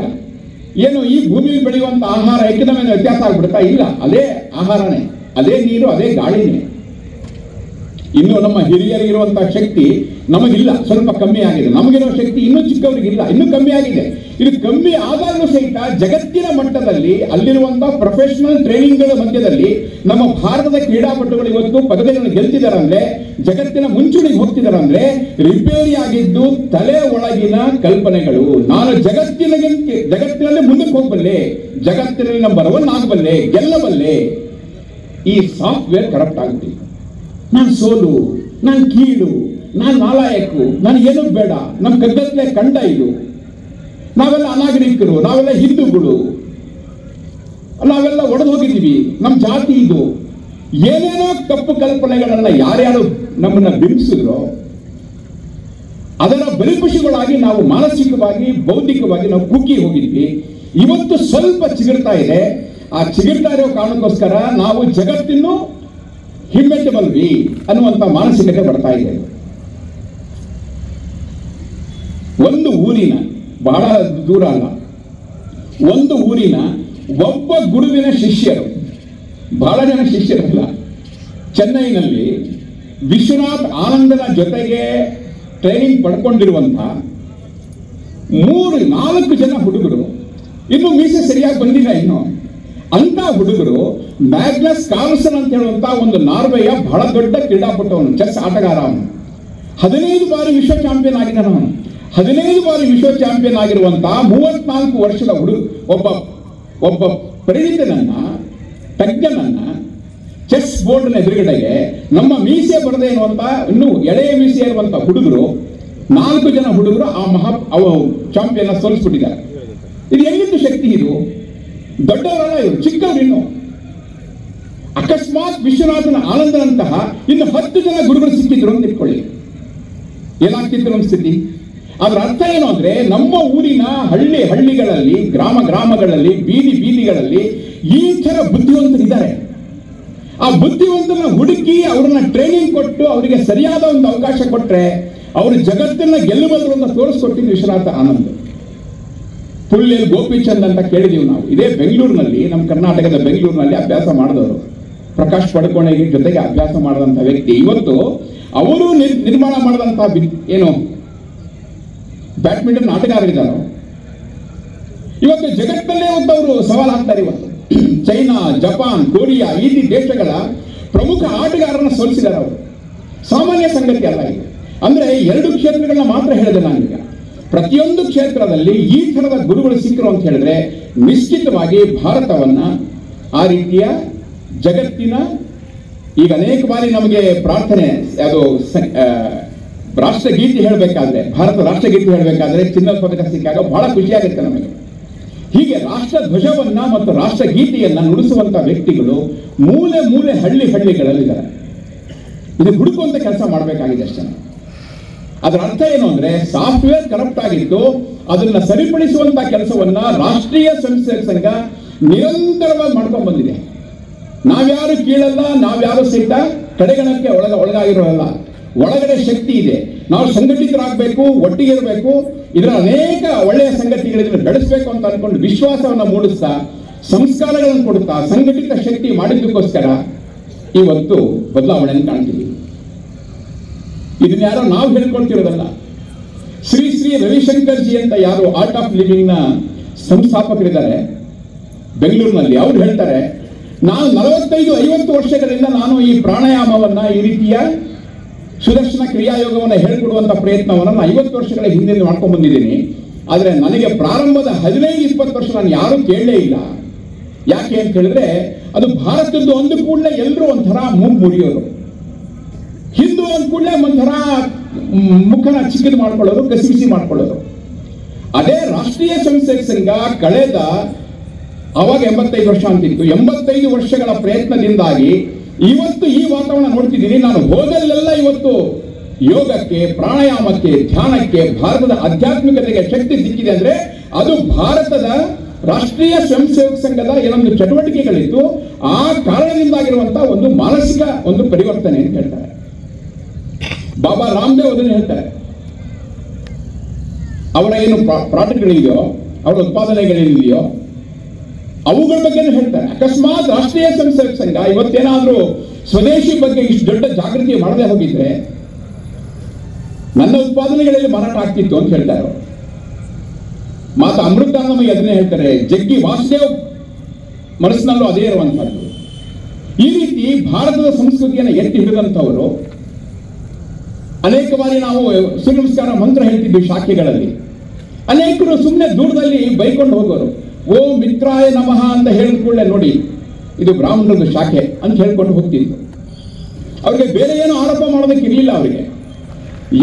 ಏನು ಈ ಭೂಮಿಯಲ್ಲಿ ಬೆಳೆಯುವಂತ ಆಹಾರ ಎಕನಾಮಿ ವ್ಯತ್ಯಾಸ ಆಗ್ಬಿಡುತ್ತಾ? ಇಲ್ಲ, ಅದೇ ಆಹಾರನೇ, ಅದೇ ನೀರು, ಅದೇ ಗಾಳಿನೇ. ಇನ್ನು ನಮ್ಮ ಹಿರಿಯರಿಗಿರುವಂತಹ ಶಕ್ತಿ ನಮಗಿಲ್ಲ, ಸ್ವಲ್ಪ ಕಮ್ಮಿ ಆಗಿದೆ. ನಮಗಿರೋ ಶಕ್ತಿ ಇನ್ನೂ ಚಿಕ್ಕವರಿಗಿಲ್ಲ, ಇನ್ನೂ ಕಮ್ಮಿ ಆಗಿದೆ. ಇದು ಕಮ್ಮಿ ಆದಾಗಲೂ ಸಹಿತ ಜಗತ್ತಿನ ಮಟ್ಟದಲ್ಲಿ ಅಲ್ಲಿರುವಂತಹ ಪ್ರೊಫೆಷನಲ್ ಟ್ರೈನಿಂಗ್ಗಳ ಮಧ್ಯದಲ್ಲಿ ನಮ್ಮ ಭಾರತದ ಕ್ರೀಡಾಪಟುಗಳು ಇವತ್ತು ಪದಕಗಳನ್ನು ಗೆಲ್ತಿದ್ದಾರೆ ಅಂದ್ರೆ, ಜಗತ್ತಿನ ಮುಂಚೂಣಿಗೆ ಹೋಗ್ತಿದ್ದಾರೆ ಅಂದ್ರೆ, ರಿಪೇರಿ ಆಗಿದ್ದು ತಲೆ ಒಳಗಿನ ಕಲ್ಪನೆಗಳು. ನಾನು ಜಗತ್ತಿನಲ್ಲಿ ಮುಂದಕ್ಕೆ ಹೋಗಬಲ್ಲೆ, ಜಗತ್ತಿನಲ್ಲಿ ನಂಬರ್ 1 ಆಗಬಲ್ಲೆ, ಗೆಲ್ಲಬಲ್ಲೆ. ಈ ಸಾಫ್ಟ್ವೇರ್ ಕರಪ್ಟ್ ಆಗುತ್ತೆ. ನಾನು ಸೋಲು, ನಾನು ಕೀಳು, ನಾನು ನಾಲಾಯಕು, ನನಗೇನು ಬೇಡ, ನಮ್ಮ ಕಗ್ಗತ್ತಲೆ ಕಂಡ ಇದು, ನಾವೆಲ್ಲ ಅನಾಗರಿಕರು, ನಾವೆಲ್ಲ ಹಿಂದೂಗಳು, ನಾವೆಲ್ಲ ಒಡೆದು ಹೋಗಿದ್ದೀವಿ, ನಮ್ಮ ಜಾತಿ ಇದು, ಏನೇನೋ ತಪ್ಪು ಕಲ್ಪನೆಗಳನ್ನ ಯಾರ್ಯಾರು ನಮ್ಮನ್ನ ಬಿಂಬಿಸಿದ್ರು ಅದರ ಬಲಿಪಶುಗಳಾಗಿ ನಾವು ಮಾನಸಿಕವಾಗಿ ಬೌದ್ಧಿಕವಾಗಿ ನಾವು ಕುಗ್ಗಿ ಹೋಗಿದ್ವಿ. ಇವತ್ತು ಸ್ವಲ್ಪ ಚಿಗುರ್ತಾ ಇದೆ. ಆ ಚಿಗುರ್ತಾ ಇರೋ ಕಾರಣಕ್ಕೋಸ್ಕರ ನಾವು ಜಗತ್ತಿನ ಹಿಮ್ಮೆಟ್ಟಬಲ್ವಿ ಅನ್ನುವಂತ ಮಾನಸಿಕತೆ ಬರ್ತಾ ಇದೆ. ಒಂದು ಊರಿನ, ಬಹಳ ದೂರ ಅಲ್ಲ, ಒಂದು ಊರಿನ ಒಬ್ಬ ಗುರುವಿನ ಶಿಷ್ಯರು, ಬಹಳ ಜನ ಶಿಷ್ಯರಲ್ಲ, ಚೆನ್ನೈನಲ್ಲಿ ವಿಶ್ವನಾಥ್ ಆನಂದನ ಜೊತೆಗೆ ಟ್ರೈನಿಂಗ್ ಪಡ್ಕೊಂಡಿರುವಂತ 3-4 ಜನ ಹುಡುಗರು, ಇನ್ನು ಮೀಸೆ ಸರಿಯಾಗಿ ಬಂದಿಲ್ಲ ಇನ್ನು, ಅಂತ ಹುಡುಗರು ಮ್ಯಾಗ್ನಸ್ ಕಾರ್ಲ್ಸನ್ ಅಂತ ಹೇಳುವಂತ ಒಂದು ನಾರ್ವೆಯ ಬಹಳ ದೊಡ್ಡ ಕ್ರೀಡಾಪಟುವನು, ಚೆಸ್ ಆಟಗಾರ. ಅವನು 15 ಬಾರಿ ವಿಶ್ವ ಚಾಂಪಿಯನ್ ಆಗಿದ್ದಾನೆ. ಅವನು 15 ಬಾರಿ ವಿಶ್ವ ಚಾಂಪಿಯನ್ ಆಗಿರುವಂತಹ 34 ವರ್ಷದ ಒಬ್ಬ ಪರಿಣಿತನನ್ನ, ತಜ್ಞನನ್ನ ಚೆಸ್ ಬೋರ್ಡ್ ಎದುರುಗಡೆಗೆ ನಮ್ಮ ಮೀಸೆ ಬರದೆ ಇರುವಂತ, ಇನ್ನು ಎಳೆಯ ಮೀಸೆ ಇರುವಂತ ಹುಡುಗರು, 4 ಜನ ಹುಡುಗರು ಆ ಚಾಂಪಿಯನ್ ಸೋಲಿಸ್ಬಿಟ್ಟಿದ್ದಾರೆ. ಇದು ಎಲ್ಲಿದ್ದು ಶಕ್ತಿ? ಇದು ದೊಡ್ಡವರಲ್ಲ, ಇವರು ಚಿಕ್ಕವರು. ಇನ್ನು ಅಕಸ್ಮಾತ್ ವಿಶ್ವನಾಥನ ಆನಂದನಂತಹ ಇನ್ನು 10 ಜನ ಗುರುಗಳು ಸಿಕ್ಕಿದ್ರು ಅಂತ ಇಟ್ಕೊಳ್ಳಿ. ಏನಾಗ್ತಿತ್ತು ನಮ್ಮ ಸ್ಥಿತಿ. ಅದರ ಅರ್ಥ ಏನು ಅಂದ್ರೆ, ನಮ್ಮ ಊರಿನ ಹಳ್ಳಿಗಳಲ್ಲಿ, ಗ್ರಾಮಗಳಲ್ಲಿ, ಬೀದಿಗಳಲ್ಲಿ ಈ ತರ ಬುದ್ಧಿವಂತರಿದ್ದಾರೆ. ಆ ಬುದ್ಧಿವಂತನ ಹುಡುಕಿ ಅವ್ರನ್ನ ಟ್ರೈನಿಂಗ್ ಕೊಟ್ಟು ಅವರಿಗೆ ಸರಿಯಾದ ಒಂದು ಅವಕಾಶ ಕೊಟ್ರೆ ಅವರು ಜಗತ್ತನ್ನ ಗೆಲ್ಲಬಲ್ಲರು ಅಂತ ತೋರಿಸ್ಕೊಟ್ಟಿದ್ದು ವಿಶ್ವನಾಥ ಆನಂದ್. ಪುಲ್ಲೇಲ್ ಗೋಪಿಚಂದ್ ಅಂತ ಕೇಳಿದೀವಿ ನಾವು. ಇದೇ ಬೆಂಗಳೂರಿನಲ್ಲಿ, ನಮ್ಮ ಕರ್ನಾಟಕದ ಬೆಂಗಳೂರಿನಲ್ಲಿ ಅಭ್ಯಾಸ ಮಾಡಿದವರು. ಪ್ರಕಾಶ್ ಪಡುಕೋಣೆಗೆ ಜೊತೆಗೆ ಅಭ್ಯಾಸ ಮಾಡಿದಂಥ ವ್ಯಕ್ತಿ. ಇವತ್ತು ಅವರು ನಿರ್ಮಾಣ ಮಾಡಿದಂತಹ ಏನು ಬ್ಯಾಡ್ಮಿಂಟನ್ ಆಟಗಾರರಿದ್ದಾರೋ ಇವತ್ತು ಜಗತ್ತಲ್ಲೇ ಅವರು ಸವಾಲಾಗ್ತಾರೆ. ಇವತ್ತು ಚೈನಾ, ಜಪಾನ್, ಕೊರಿಯಾ ಈ ದೇಶಗಳ ಪ್ರಮುಖ ಆಟಗಾರರನ್ನ ಸೋಲಿಸಿದ್ದಾರೆ ಅವರು. ಸಾಮಾನ್ಯ ಸಂಗತಿ ಅಲ್ಲ ಇದು. ಅಂದ್ರೆ 2 ಕ್ಷೇತ್ರಗಳನ್ನ ಮಾತ್ರ ಹೇಳಿದೆ ನಾನೀಗ. ಪ್ರತಿಯೊಂದು ಕ್ಷೇತ್ರದಲ್ಲಿ ಈ ತರದ ಗುರುಗಳು ಸಿಕ್ಕರು ಅಂತ ಹೇಳಿದ್ರೆ ನಿಶ್ಚಿತವಾಗಿ ಭಾರತವನ್ನ ಆ ರೀತಿಯ ಜಗತ್ತಿನ, ಈಗ ಅನೇಕ ಬಾರಿ ನಮಗೆ ಪ್ರಾರ್ಥನೆ, ಅದು ರಾಷ್ಟ್ರಗೀತೆ ಹೇಳಬೇಕಾದ್ರೆ, ಭಾರತ ರಾಷ್ಟ್ರಗೀತೆ ಹೇಳಬೇಕಾದ್ರೆ ಚಿನ್ನದ ಪದಕ ಸಿಕ್ಕಾಗ ಬಹಳ ಖುಷಿಯಾಗುತ್ತೆ ನಮಗೆ. ಹೀಗೆ ರಾಷ್ಟ್ರ ಧ್ವಜವನ್ನ ಮತ್ತು ರಾಷ್ಟ್ರಗೀತೆಯನ್ನ ನುಡಿಸುವಂತ ವ್ಯಕ್ತಿಗಳು ಮೂಲೆ ಹಳ್ಳಿಗಳಲ್ಲಿದ್ದಾರೆ. ಇದು ಹುಡುಕುವಂತ ಕೆಲಸ ಮಾಡಬೇಕಾಗಿದೆ ಅಷ್ಟೇ. ಅದರ ಅರ್ಥ ಏನು ಅಂದ್ರೆ, ಸಾಫ್ಟ್ವೇರ್ ಕರಪ್ಟ್ ಆಗಿತ್ತು, ಅದನ್ನ ಸರಿಪಡಿಸುವಂತ ಕೆಲಸವನ್ನ ರಾಷ್ಟ್ರೀಯ ಸ್ವಯಂ ಸೇವಕ ಸಂಘ ನಿರಂತರವಾಗಿ ಮಾಡ್ಕೊಂಡು ಬಂದಿದೆ. ನಾವ್ಯಾರು ಕೀಳಲ್ಲ, ನಾವ್ಯಾರು ಸಹಿತ ಕಡೆಗಣಕ್ಕೆ ಒಳಗಾಗಿರೋಲ್ಲ. ಒಳಗಡೆ ಶಕ್ತಿ ಇದೆ. ನಾವು ಸಂಘಟಿತರಾಗಬೇಕು, ಒಟ್ಟಿಗೆ ಇರಬೇಕು. ಇದರ ಅನೇಕ ಒಳ್ಳೆಯ ಸಂಗತಿಗಳಿದ್ರೆ ಬೆಳೆಸಬೇಕು ಅಂತ ಅನ್ಕೊಂಡು ವಿಶ್ವಾಸವನ್ನ ಮೂಡಿಸ್ತಾ, ಸಂಸ್ಕಾರಗಳನ್ನು ಕೊಡುತ್ತಾ, ಸಂಘಟಿತ ಶಕ್ತಿ ಮಾಡಿದ್ದಕ್ಕೋಸ್ಕರ ಇವತ್ತು ಬದಲಾವಣೆಯನ್ನು ಕಾಣ್ತೀವಿ. ಇದನ್ನ ಯಾರೋ ನಾವು ಹೇಳ್ಕೊಳ್ತಿರೋದಲ್ಲ. ಶ್ರೀ ರವಿಶಂಕರ್ ಜಿ ಅಂತ ಯಾರು ಆರ್ಟ್ ಆಫ್ ಲಿವಿಂಗ್ ನ ಸಂಸ್ಥಾಪಕರಿದ್ದಾರೆ ಬೆಂಗಳೂರಿನಲ್ಲಿ, ಅವ್ರು ಹೇಳ್ತಾರೆ, ನಾನು 45-50 ವರ್ಷಗಳಿಂದ ನಾನು ಈ ಪ್ರಾಣಾಯಾಮವನ್ನ, ಈ ರೀತಿಯ ಸುದರ್ಶನ ಕ್ರಿಯಾಯೋಗವನ್ನು ಹೇಳಿಕೊಡುವಂತ ಪ್ರಯತ್ನವನ್ನು 50 ವರ್ಷಗಳ ಹಿಂದೆ ಮಾಡ್ಕೊಂಡು ಬಂದಿದ್ದೀನಿ. ಆದ್ರೆ ನನಗೆ ಪ್ರಾರಂಭದ 15-20 ವರ್ಷ ನಾನು ಯಾರು ಕೇಳಲೇ ಇಲ್ಲ. ಯಾಕೆ ಅಂತ ಹೇಳಿದ್ರೆ, ಅದು ಭಾರತದ್ದು ಅಂದ ಕೂಡಲೇ ಎಲ್ಲರೂ ಒಂಥರ ಮೂಗು ಮುರಿಯೋರು, ಹಿಂದೂ ಅಂದ ಕೂಡಲೇ ಒಂಥರ ಮುಖನ ಚಿಕ್ಕದು ಮಾಡ್ಕೊಳ್ಳೋರು, ಕಸಿಬಿಸಿ ಮಾಡ್ಕೊಳ್ಳೋರು. ಅದೇ ರಾಷ್ಟ್ರೀಯ ಸ್ವಯಂ ಸೇವಕ ಸಂಘ ಕಳೆದ ಅವಾಗ 85 ವರ್ಷ ಅಂತಿತ್ತು. 85 ವರ್ಷಗಳ ಪ್ರಯತ್ನದಿಂದಾಗಿ ಇವತ್ತು ಈ ವಾತಾವರಣ ನೋಡ್ತಿದ್ದೀನಿ. ನಾನು ಹೋದಲ್ಲೆಲ್ಲ ಇವತ್ತು ಯೋಗಕ್ಕೆ, ಪ್ರಾಣಾಯಾಮಕ್ಕೆ, ಧ್ಯಾನಕ್ಕೆ, ಭಾರತದ ಆಧ್ಯಾತ್ಮಿಕತೆಗೆ ಶಕ್ತಿ ಸಿಕ್ಕಿದೆ ಅಂದ್ರೆ ಅದು ಭಾರತದ ರಾಷ್ಟ್ರೀಯ ಸ್ವಯಂ ಸೇವಕ ಸಂಘದ ಏನೊಂದು ಚಟುವಟಿಕೆಗಳಿತ್ತು, ಆ ಕಾರಣದಿಂದಾಗಿರುವಂತಹ ಒಂದು ಮಾನಸಿಕ ಒಂದು ಪರಿವರ್ತನೆ ಅಂತ ಹೇಳ್ತಾರೆ. ಬಾಬಾ ರಾಮದೇವ್ ಅದನ್ನು ಹೇಳ್ತಾರೆ. ಅವರ ಏನು ಪ್ರಾಡಕ್ಟ್ಗಳಿದೆಯೋ, ಅವರ ಉತ್ಪಾದನೆಗಳೇನಿದೆಯೋ ಅವುಗಳ ಬಗ್ಗೆ ಹೇಳ್ತಾರೆ. ಅಕಸ್ಮಾತ್ ರಾಷ್ಟ್ರೀಯ ಸ್ವಯಂ ಸೇವಕ ಸಂಘ ಇವತ್ತೇನಾದ್ರೂ ಸ್ವದೇಶಿ ಬಗ್ಗೆ ಇಷ್ಟು ದೊಡ್ಡ ಜಾಗೃತಿ ಮಾಡದೆ ಹೋಗಿದ್ರೆ ನನ್ನ ಉತ್ಪಾದನೆಗಳಲ್ಲಿ ಮಾರಾಟ ಆಗ್ತಿತ್ತು ಅಂತ ಹೇಳ್ತಾರೆ. ಮಾತಾ ಅಮೃತಾನಂದಮಯಿ ಅದನ್ನೇ ಹೇಳ್ತಾರೆ. ಜಗ್ಗಿ ವಾಸುದೇವ್ ಮನಸ್ಸಿನಲ್ಲೂ ಅದೇ ಇರುವಂತಹದ್ದು. ಈ ರೀತಿ ಭಾರತದ ಸಂಸ್ಕೃತಿಯನ್ನು ಎತ್ತಿ ಹಿಡಿದಂಥವರು ಅನೇಕ ಬಾರಿ ನಾವು ಸೂರ್ಯ ನಮಸ್ಕಾರ ಮಂತ್ರ ಹೇಳ್ತಿದ್ವಿ ಶಾಖೆಗಳಲ್ಲಿ. ಅನೇಕರು ಸುಮ್ಮನೆ ದೂರದಲ್ಲಿ ಬೈಕೊಂಡು ಹೋಗೋರು. ಓ ಮಿತ್ರಾಯ ನಮಃ ಅಂತ ಹೇಳಿದ ಕೂಡಲೇ ನೋಡಿ ಇದು ಬ್ರಾಹ್ಮಣರದ್ದು ಶಾಖೆ ಅಂತ ಹೇಳ್ಕೊಂಡು ಹೋಗ್ತಿದ್ರು. ಅವ್ರಿಗೆ ಬೇರೆ ಏನೋ ಆರೋಪ ಮಾಡೋದಕ್ಕೆ ಇರಲಿಲ್ಲ. ಅವರಿಗೆ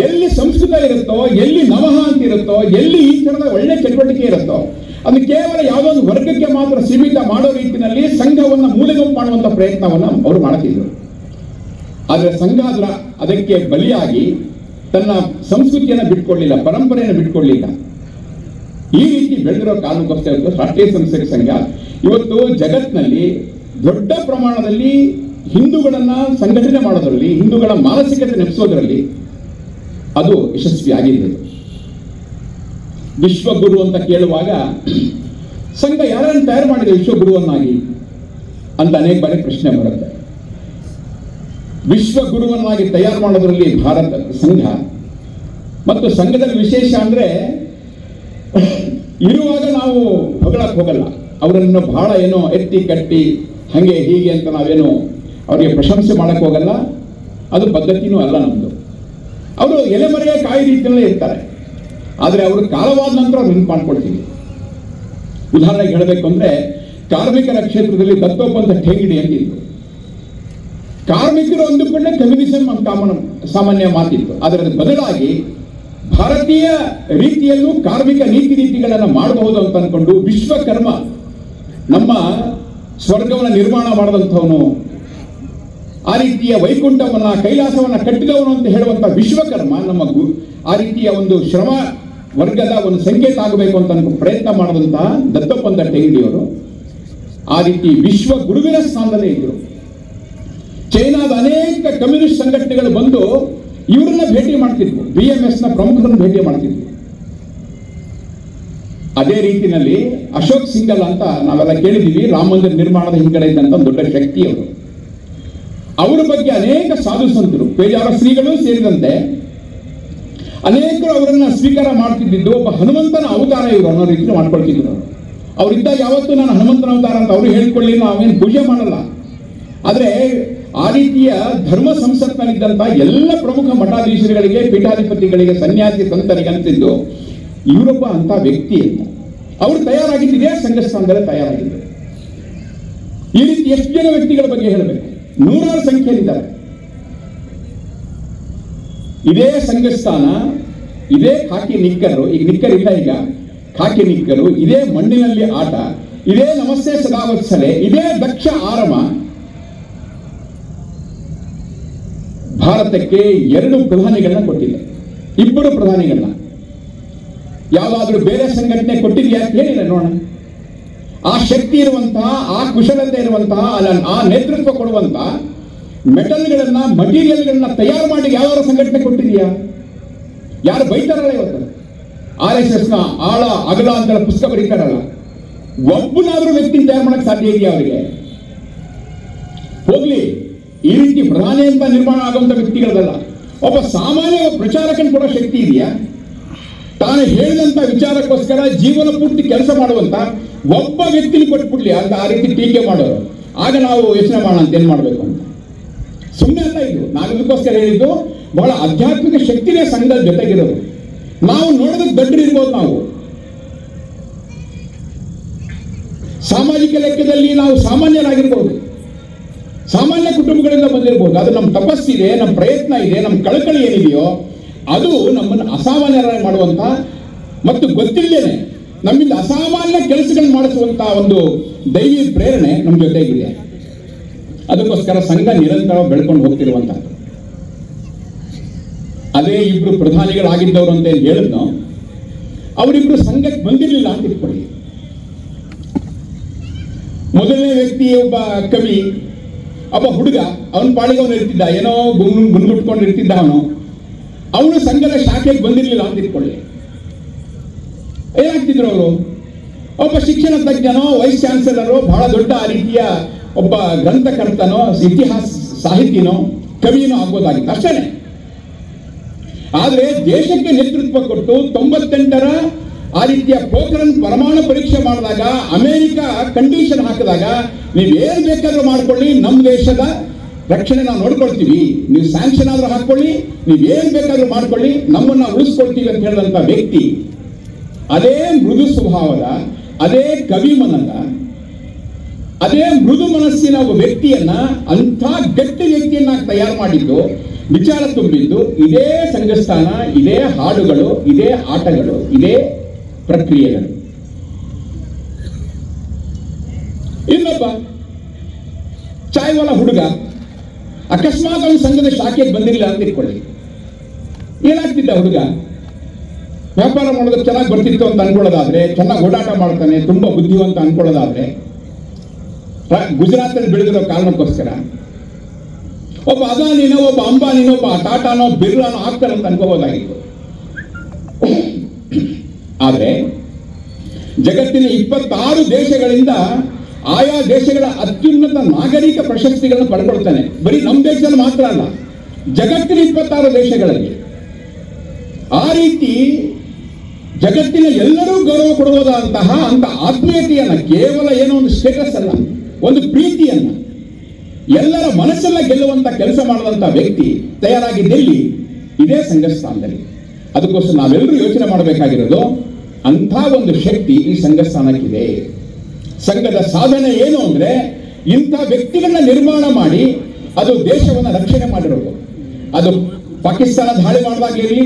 ಎಲ್ಲಿ ಸಂಸ್ಕೃತ ಇರುತ್ತೋ, ಎಲ್ಲಿ ನಮಃ ಅಂತ ಇರುತ್ತೋ, ಎಲ್ಲಿ ಈ ತರದ ಒಳ್ಳೆ ಚಟುವಟಿಕೆ ಇರುತ್ತೋ ಅದು ಕೇವಲ ಯಾವುದೋ ಒಂದು ವರ್ಗಕ್ಕೆ ಮಾತ್ರ ಸೀಮಿತ ಮಾಡೋ ರೀತಿಯಲ್ಲಿ ಸಂಘವನ್ನ ಮೂಲೆಗುಂಪು ಮಾಡುವಂತ ಪ್ರಯತ್ನವನ್ನ ಅವರು ಮಾಡ್ತಿದ್ರು. ಆದ್ರೆ ಸಂಘ ಅದಕ್ಕೆ ಬಲಿಯಾಗಿ ತನ್ನ ಸಂಸ್ಕೃತಿಯನ್ನು ಬಿಟ್ಕೊಡ್ಲಿಲ್ಲ, ಪರಂಪರೆಯನ್ನು ಬಿಟ್ಕೊಡ್ಲಿಲ್ಲ. ಈ ರೀತಿ ಬೆಳೆದಿರೋ ಕಾರಣಕ್ಕೋಸ್ಕರ ರಾಷ್ಟ್ರೀಯ ಸ್ವಯಂ ಸೇವಕ ಸಂಘ ಇವತ್ತು ಜಗತ್ತಿನಲ್ಲಿ ದೊಡ್ಡ ಪ್ರಮಾಣದಲ್ಲಿ ಹಿಂದೂಗಳನ್ನ ಸಂಘಟನೆ ಮಾಡೋದ್ರಲ್ಲಿ, ಹಿಂದೂಗಳ ಮಾನಸಿಕತೆ ನೆಲೆಸೋದ್ರಲ್ಲಿ ಅದು ಯಶಸ್ವಿಯಾಗಿದೆ. ವಿಶ್ವಗುರು ಅಂತ ಕೇಳುವಾಗ ಸಂಘ ಯಾರನ್ನು ತಯಾರು ಮಾಡಿದೆ ವಿಶ್ವಗುರುವನ್ನಾಗಿ ಅಂತ ಅನೇಕ ಬಾರಿ ಪ್ರಶ್ನೆ ಬರುತ್ತೆ. ವಿಶ್ವಗುರುವನ್ನಾಗಿ ತಯಾರು ಮಾಡೋದ್ರಲ್ಲಿ ಭಾರತ ಸಂಘ, ಮತ್ತು ಸಂಘದಲ್ಲಿ ವಿಶೇಷ ಅಂದ್ರೆ ಇರುವಾಗ ನಾವು ಹೊಗಳಕ್ಕೆ ಹೋಗಲ್ಲ. ಅವರನ್ನು ಬಹಳ ಏನೋ ಎತ್ತಿ ಕಟ್ಟಿ ಹಂಗೆ ಹೀಗೆ ಅಂತ ನಾವೇನು ಅವರಿಗೆ ಪ್ರಶಂಸೆ ಮಾಡಕ್ಕೆ ಹೋಗಲ್ಲ. ಅದು ಪದ್ಧತಿನೂ ಅಲ್ಲ ನಮ್ದು. ಅವರು ಎಲೆಮರೆಯ ಕಾಯಿ ರೀತಿಯಲ್ಲೇ ಇರ್ತಾರೆ. ಆದರೆ ಅವರು ಕಾಲವಾದ ನಂತರ ನೆನಪು ಮಾಡ್ಕೊಳ್ತೀವಿ. ಉದಾಹರಣೆಗೆ ಹೇಳಬೇಕು ಅಂದ್ರೆ, ಕಾರ್ಮಿಕರ ಕ್ಷೇತ್ರದಲ್ಲಿ ದತ್ತೋಪಂತ ಠೇಂಗಿಡಿ ಅಂತ ಇತ್ತು. ಕಾರ್ಮಿಕರು ಅಂದುಕೊಂಡೇ ಕಮ್ಯುನಿಸಂ ಅಂತ ಸಾಮಾನ್ಯ ಮಾತಿತ್ತು. ಅದರ ಬದಲಾಗಿ ಭಾರತೀಯ ರೀತಿಯಲ್ಲೂ ಕಾರ್ಮಿಕ ನೀತಿಗಳನ್ನು ಮಾಡಬಹುದು ಅಂತ ಅನ್ಕೊಂಡು ವಿಶ್ವಕರ್ಮ, ನಮ್ಮ ಸ್ವರ್ಗವನ್ನು ನಿರ್ಮಾಣ ಮಾಡಿದಂಥವನು ಆ ರೀತಿಯ ವೈಕುಂಠವನ್ನ ಕೈಲಾಸವನ್ನ ಕಟ್ಟಿದವನು ಅಂತ ಹೇಳುವಂತ ವಿಶ್ವಕರ್ಮ ನಮ್ಮ ಆ ರೀತಿಯ ಒಂದು ಶ್ರಮ ವರ್ಗದ ಒಂದು ಸಂಕೇತ ಆಗಬೇಕು ಅಂತ ಪ್ರಯತ್ನ ಮಾಡಿದಂತಹ ದತ್ತಪ್ಪಂತ ಟೆಂಗಡಿಯವರು ಆ ರೀತಿ ವಿಶ್ವ ಗುರುವಿನ ಸ್ಥಾನದಲ್ಲೇ ಇದ್ರು. ಚೈನಾದ ಅನೇಕ ಕಮ್ಯುನಿಸ್ಟ್ ಸಂಘಟನೆಗಳು ಬಂದು ಇವರನ್ನ ಭೇಟಿ ಮಾಡ್ತಿದ್ವು, BMS ನ ಪ್ರಮುಖರನ್ನು ಭೇಟಿ ಮಾಡ್ತಿದ್ವು. ಅದೇ ರೀತಿಯಲ್ಲಿ ಅಶೋಕ್ ಸಿಂಗಲ್ ಅಂತ ನಾವೆಲ್ಲ ಕೇಳಿದೀವಿ, ರಾಮ ಮಂದಿರ ನಿರ್ಮಾಣದ ಹಿಂಗಡೆ ಇದ್ದಂತ ದೊಡ್ಡ ಶಕ್ತಿಯವರು. ಅವರ ಬಗ್ಗೆ ಅನೇಕ ಸಾಧು ಸಂತರು, ಪೇಜಾವರ ಶ್ರೀಗಳು ಸೇರಿದಂತೆ ಅನೇಕರು ಅವರನ್ನ ಸ್ವೀಕಾರ ಮಾಡ್ತಿದ್ದು ಒಬ್ಬ ಹನುಮಂತನ ಅವತಾರ ಇವರು ಅನ್ನೋ ರೀತಿ ಮಾಡ್ಕೊಳ್ತಿದ್ರು. ಅವರಿದ್ದಾಗ ಯಾವತ್ತೂ ನಾನು ಹನುಮಂತನ ಅವತಾರ ಅಂತ ಅವರು ಹೇಳ್ಕೊಳ್ಳಿ, ನಾವೇನು ಪೂಜೆ ಮಾಡಲ್ಲ. ಆದ್ರೆ ಆ ರೀತಿಯ ಧರ್ಮ ಸಂಸತ್ನಲ್ಲಿದ್ದಂತ ಎಲ್ಲ ಪ್ರಮುಖ ಮಠಾಧೀಶರುಗಳಿಗೆ, ಪೀಠಾಧಿಪತಿಗಳಿಗೆ, ಸನ್ಯಾಸಿ ಸಂತರಿಗೆ ಅಂತಿದ್ದು ಇವರೊಬ್ಬ ಅಂತ ವ್ಯಕ್ತಿ ಅಂತ ಅವರು ತಯಾರಾಗಿದ್ದೇ ಸಂಘಸ್ಥಾನದಲ್ಲೇ ತಯಾರಾಗಿದ್ದರು. ಈ ರೀತಿ ಎಷ್ಟು ಜನ ವ್ಯಕ್ತಿಗಳ ಬಗ್ಗೆ ಹೇಳಬೇಕು, ನೂರಾರು ಸಂಖ್ಯೆಯಲ್ಲಿದ್ದಾರೆ. ಇದೇ ಸಂಘಸ್ಥಾನ, ಇದೇ ಖಾಕಿ ನಿಕ್ಕರು, ಈಗ ನಿಕ್ಕರ್ ಇಲ್ಲ, ಈಗ ಖಾಕಿ ನಿಕ್ಕರು, ಇದೇ ಮಣ್ಣಿನಲ್ಲಿ ಆಟ, ಇದೇ ನಮಸ್ತೆ ಸದಾವತ್ಸಲೆ, ಇದೇ ದಕ್ಷ ಆರಮ ಭಾರತಕ್ಕೆ 2 ಪ್ರಧಾನಿಗಳನ್ನ ಕೊಟ್ಟಿದೆ, 2 ಪ್ರಧಾನಿಗಳನ್ನ. ಯಾವ್ದಾದ್ರೂ ಬೇರೆ ಸಂಘಟನೆ ಕೊಟ್ಟಿದೆಯಾ ಹೇಳಿಲ್ಲ ನೋಡೋಣ. ಆ ಶಕ್ತಿ ಇರುವಂತಹ, ಆ ಕುಶಲತೆ ಇರುವಂತಹ, ಆ ನೇತೃತ್ವ ಕೊಡುವಂತಹ ಮೆಟಲ್ಗಳನ್ನ, ಮಟೀರಿಯಲ್ಗಳನ್ನ ತಯಾರು ಮಾಡಿ ಯಾವ್ದಾದ್ರು ಸಂಘಟನೆ ಕೊಟ್ಟಿದೆಯಾ? ಯಾರು ಬೈತಾರಲ್ಲ ಇವತ್ತು, RSS ನ ಆಳ ಅಗಲ ಅಂತ ಪುಸ್ತಕ ಬರೀತಾರಲ್ಲ, ಒಬ್ಬನಾದ್ರೂ ವ್ಯಕ್ತಿ ತಯಾರು ಮಾಡಕ್ ಸಾಧ್ಯ ಇದೆಯಾ ಅವರಿಗೆ? ಹೋಗ್ಲಿ, ಈ ರೀತಿ ಪ್ರಧಾನಿ ಅಂತ ನಿರ್ಮಾಣ ಆಗುವಂತ ವ್ಯಕ್ತಿಗಳಲ್ಲ, ಒಬ್ಬ ಸಾಮಾನ್ಯ ಪ್ರಚಾರಕನ ಕೊಡೋ ಶಕ್ತಿ ಇದೆಯಾ? ತಾನು ಹೇಳಿದಂತ ವಿಚಾರಕ್ಕೋಸ್ಕರ ಜೀವನ ಪೂರ್ತಿ ಕೆಲಸ ಮಾಡುವಂತ ಒಬ್ಬ ವ್ಯಕ್ತಿನ ಕೊಟ್ಬಿಡ್ಲಿ ಅಂತ ಆ ರೀತಿ ಟೀಕೆ ಮಾಡೋರು. ಆಗ ನಾವು ಯೋಚನೆ ಮಾಡೋಣ ಅಂತ ಏನ್ ಮಾಡ್ಬೇಕು ಅಂತ. ಸುಮ್ಮನೆ ಅಲ್ಲ ಇದು, ನಾನು ಇದಕ್ಕೋಸ್ಕರ ಹೇಳಿದ್ದು, ಬಹಳ ಆಧ್ಯಾತ್ಮಿಕ ಶಕ್ತಿನೇ ಸಂಘದ ಜೊತೆಗಿರೋದು. ನಾವು ನೋಡೋದಕ್ಕೆ ದೊಡ್ಡರಿರ್ಬೋದು, ನಾವು ಸಾಮಾಜಿಕ ಲೆಕ್ಕದಲ್ಲಿ ನಾವು ಸಾಮಾನ್ಯರಾಗಿರ್ಬೋದು, ಸಾಮಾನ್ಯ ಕುಟುಂಬಗಳಿಂದ ಬಂದಿರಬಹುದು. ಅದು ನಮ್ಮ ತಪಸ್ಸಿದೆ, ನಮ್ಮ ಪ್ರಯತ್ನ ಇದೆ, ನಮ್ಮ ಕಳಕಳಿ ಏನಿದೆಯೋ ಅದು ನಮ್ಮನ್ನು ಅಸಾಮಾನ್ಯರಾಗಿ ಮಾಡುವಂತ ಮತ್ತು ಗೊತ್ತಿಲ್ಲದೇನೆ ನಮ್ಮಿಂದ ಅಸಾಮಾನ್ಯ ಕೆಲಸಗಳನ್ನು ಮಾಡಿಸುವಂತಹ ಒಂದು ದೈವಿ ಪ್ರೇರಣೆ ನಮ್ಮ ಜೊತೆಗಿದೆ. ಅದಕ್ಕೋಸ್ಕರ ಸಂಘ ನಿರಂತರ ಬೆಳ್ಕೊಂಡು ಹೋಗ್ತಿರುವಂತಹ ಅದೇ 2 ಪ್ರಧಾನಿಗಳಾಗಿದ್ದವರು ಅಂತ ಏನು ಹೇಳಿದ್ನೋ, ಅವರಿಬ್ರು ಸಂಘಕ್ಕೆ ಬಂದಿರಲಿಲ್ಲ ಅಂತ ಇಟ್ಕೊಳ್ಳಿ. ಮೊದಲನೇ ವ್ಯಕ್ತಿ ಒಬ್ಬ ಕವಿ, ಒಬ್ಬ ಹುಡುಗ, ಅವನ ಪಾಳಿಗೆ ಅವನು ಇರ್ತಿದ್ದ, ಏನೋ ಗುಂಗುಟ್ಕೊಂಡು ಇರ್ತಿದ್ದ ಅವನು ಸಂಘದ ಶಾಖೆಗೆ ಬಂದಿರಲಿಲ್ಲ ಅಂತ ಇಟ್ಕೊಳ್ಳಿ. ಏನಾಗ್ತಿದ್ರು ಅವರು? ಒಬ್ಬ ಶಿಕ್ಷಣ ತಜ್ಞನೋ, ವೈಸ್ ಚಾನ್ಸಲರೋ, ಬಹಳ ದೊಡ್ಡ ಆ ರೀತಿಯ ಒಬ್ಬ ಗ್ರಂಥಕರ್ತನೋ, ಇತಿಹಾಸ ಸಾಹಿತಿನೋ, ಕವಿನೋ ಆಗ್ಬೋದಾಗಿತ್ತು, ಅಷ್ಟೇನೆ. ಆದ್ರೆ ದೇಶಕ್ಕೆ ನೇತೃತ್ವ ಕೊಟ್ಟು 98ರ ಆ ರೀತಿಯ ಪೋಖರಣ್ ಪರಮಾಣು ಪರೀಕ್ಷೆ ಮಾಡಿದಾಗ ಅಮೆರಿಕ ಕಂಡೀಷನ್ ಹಾಕಿದಾಗ ನೀವೇನ್ ಬೇಕಾದ್ರೂ ಮಾಡ್ಕೊಳ್ಳಿ, ನಮ್ಮ ದೇಶದ ರಕ್ಷಣೆ ನಾವು ನೋಡ್ಕೊಳ್ತೀವಿ, ನೀವು ಸ್ಯಾಂಕ್ಷನ್ ಆದ್ರೂ ಹಾಕೊಳ್ಳಿ, ನೀವೇನ್ ಬೇಕಾದ್ರೂ ಮಾಡ್ಕೊಳ್ಳಿ, ನಮ್ಮನ್ನ ಉಳಿಸ್ಕೊಳ್ತೀವಿ ಅಂತ ಹೇಳಿದಂತ ವ್ಯಕ್ತಿ, ಅದೇ ಮೃದು ಸ್ವಭಾವದ, ಅದೇ ಕವಿ ಮನದ, ಅದೇ ಮೃದು ಮನಸ್ಸಿನ ಒಬ್ಬ ವ್ಯಕ್ತಿಯನ್ನ, ಅಂಥ ಗಟ್ಟಿ ವ್ಯಕ್ತಿಯನ್ನ ತಯಾರು ಮಾಡಿದ್ದು, ವಿಚಾರ ತುಂಬಿದ್ದು ಇದೇ ಸಂಘಸ್ಥಾನ, ಇದೇ ಹಾಡುಗಳು, ಇದೇ ಆಟಗಳು, ಇದೇ ಪ್ರಕ್ರಿಯೆಗಳು. ಇನ್ನೊಬ್ಬ ಚಾಯ್ವಾಲ ಹುಡುಗ ಅಕಸ್ಮಾತ್ ಅವನು ಸಂಘದ ಶಾಖೆಗೆ ಬಂದಿರಲಿಲ್ಲ ಅಂತ ಇಟ್ಕೊಳ್ಳಿ. ಏನಾಗ್ತಿದ್ದ ಹುಡುಗ? ವ್ಯಾಪಾರ ಮಾಡೋದಕ್ಕೆ ಚೆನ್ನಾಗಿ ಬರ್ತಿತ್ತು ಅಂತ ಅನ್ಕೊಳ್ಳೋದಾದ್ರೆ, ಚೆನ್ನಾಗಿ ಓಡಾಟ ಮಾಡ್ತಾನೆ, ತುಂಬಾ ಬುದ್ಧಿವಂತ ಅನ್ಕೊಳ್ಳೋದಾದ್ರೆ, ಗುಜರಾತಲ್ಲಿ ಬೆಳೆದಿರೋ ಕಾರಣಕ್ಕೋಸ್ಕರ ಒಬ್ಬ ಅದಾನಿನೋ, ಒಬ್ಬ ಅಂಬಾನಿನೋ, ಒಬ್ಬ ಟಾಟಾನೋ, ಬಿರ್ಲಾನೋ ಆಗ್ತಾರೆ ಅಂತ ಅನ್ಕೋಬಹುದಾಗಿತ್ತು. ಆದ್ರೆ ಜಗತ್ತಿನ 26 ದೇಶಗಳಿಂದ ಆಯಾ ದೇಶಗಳ ಅತ್ಯುನ್ನತ ನಾಗರಿಕ ಪ್ರಶಸ್ತಿಗಳನ್ನು ಪಡ್ಕೊಳ್ತಾನೆ. ಬರೀ ನಮ್ಮ ದೇಶದಲ್ಲಿ ಮಾತ್ರ ಅಲ್ಲ, ಜಗತ್ತಿನ 26 ದೇಶಗಳಲ್ಲಿ. ಆ ರೀತಿ ಜಗತ್ತಿನ ಎಲ್ಲರೂ ಗೌರವ ಕೊಡುವುದಂತಹ ಅಂತ ಆತ್ಮೀಯತೆಯನ್ನ, ಕೇವಲ ಏನೋ ಒಂದು ಸ್ಟೇಟಸ್ ಅಲ್ಲ, ಒಂದು ಪ್ರೀತಿಯನ್ನ, ಎಲ್ಲರ ಮನಸ್ಸೆಲ್ಲ ಗೆಲ್ಲುವಂತ ಕೆಲಸ ಮಾಡುವಂತ ವ್ಯಕ್ತಿ ತಯಾರಾಗಿದ್ದೆಲ್ಲಿ? ಇದೇ ಸಂಘಸ್ಥಾನದಲ್ಲಿ. ಅದಕ್ಕೋಸ್ಕರ ನಾವೆಲ್ಲರೂ ಯೋಚನೆ ಮಾಡಬೇಕಾಗಿರೋದು, ಅಂಥ ಒಂದು ಶಕ್ತಿ ಈ ಸಂಘಸ್ಥಾನಕ್ಕಿದೆ. ಸಂಘದ ಸಾಧನೆ ಏನು ಅಂದ್ರೆ, ಇಂಥ ವ್ಯಕ್ತಿಗಳನ್ನ ನಿರ್ಮಾಣ ಮಾಡಿ ಅದು ದೇಶವನ್ನ ರಕ್ಷಣೆ ಮಾಡಿರೋದು. ಅದು ಪಾಕಿಸ್ತಾನ ದಾಳಿ ಮಾಡಿದಾಗ್ಲಿರಲಿ,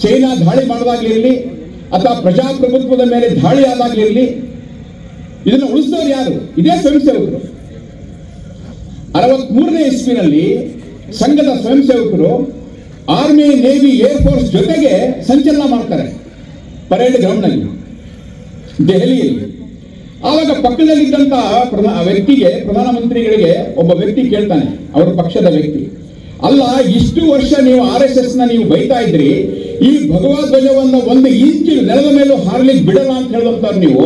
ಚೈನಾ ದಾಳಿ ಮಾಡಿದಾಗ್ಲಿರಲಿ, ಅಥವಾ ಪ್ರಜಾಪ್ರಭುತ್ವದ ಮೇಲೆ ದಾಳಿ ಆದಾಗ್ಲಿರಲಿ, ಇದನ್ನು ಉಳಿಸಿದವರು ಯಾರು? ಇದೇ ಸ್ವಯಂ ಸೇವಕರು. 63ನೇ ಇಸ್ವಿನಲ್ಲಿ ಸಂಘದ ಸ್ವಯಂ ಸೇವಕರು ಆರ್ಮಿ, ನೇವಿ, ಏರ್ ಫೋರ್ಸ್ ಜೊತೆಗೆ ಸಂಚಲನ ಮಾಡ್ತಾರೆ ಪರೇಡ್ ಗ್ರೌಂಡ್ನಲ್ಲಿ ದೆಹಲಿಯಲ್ಲಿ. ಆವಾಗ ಪಕ್ಕದಲ್ಲಿದ್ದಂತ ವ್ಯಕ್ತಿಗೆ, ಪ್ರಧಾನಮಂತ್ರಿಗಳಿಗೆ ಒಬ್ಬ ವ್ಯಕ್ತಿ ಕೇಳ್ತಾನೆ, ಅವರ ಪಕ್ಷದ ವ್ಯಕ್ತಿ, ಅಲ್ಲ ಇಷ್ಟು ವರ್ಷ ನೀವು RSS ನ ನೀವು ಬೈತಾ ಇದ್ರಿ, ಈ ಭಗವಾ ಧ್ವಜವನ್ನ 1 ಇಂಚು ನೆಲದ ಮೇಲೂ ಹಾರ್ಲಿಕ್ಕೆ ಬಿಡಲ್ಲ ಅಂತ ಹೇಳಿದಂತವ್ರು ನೀವು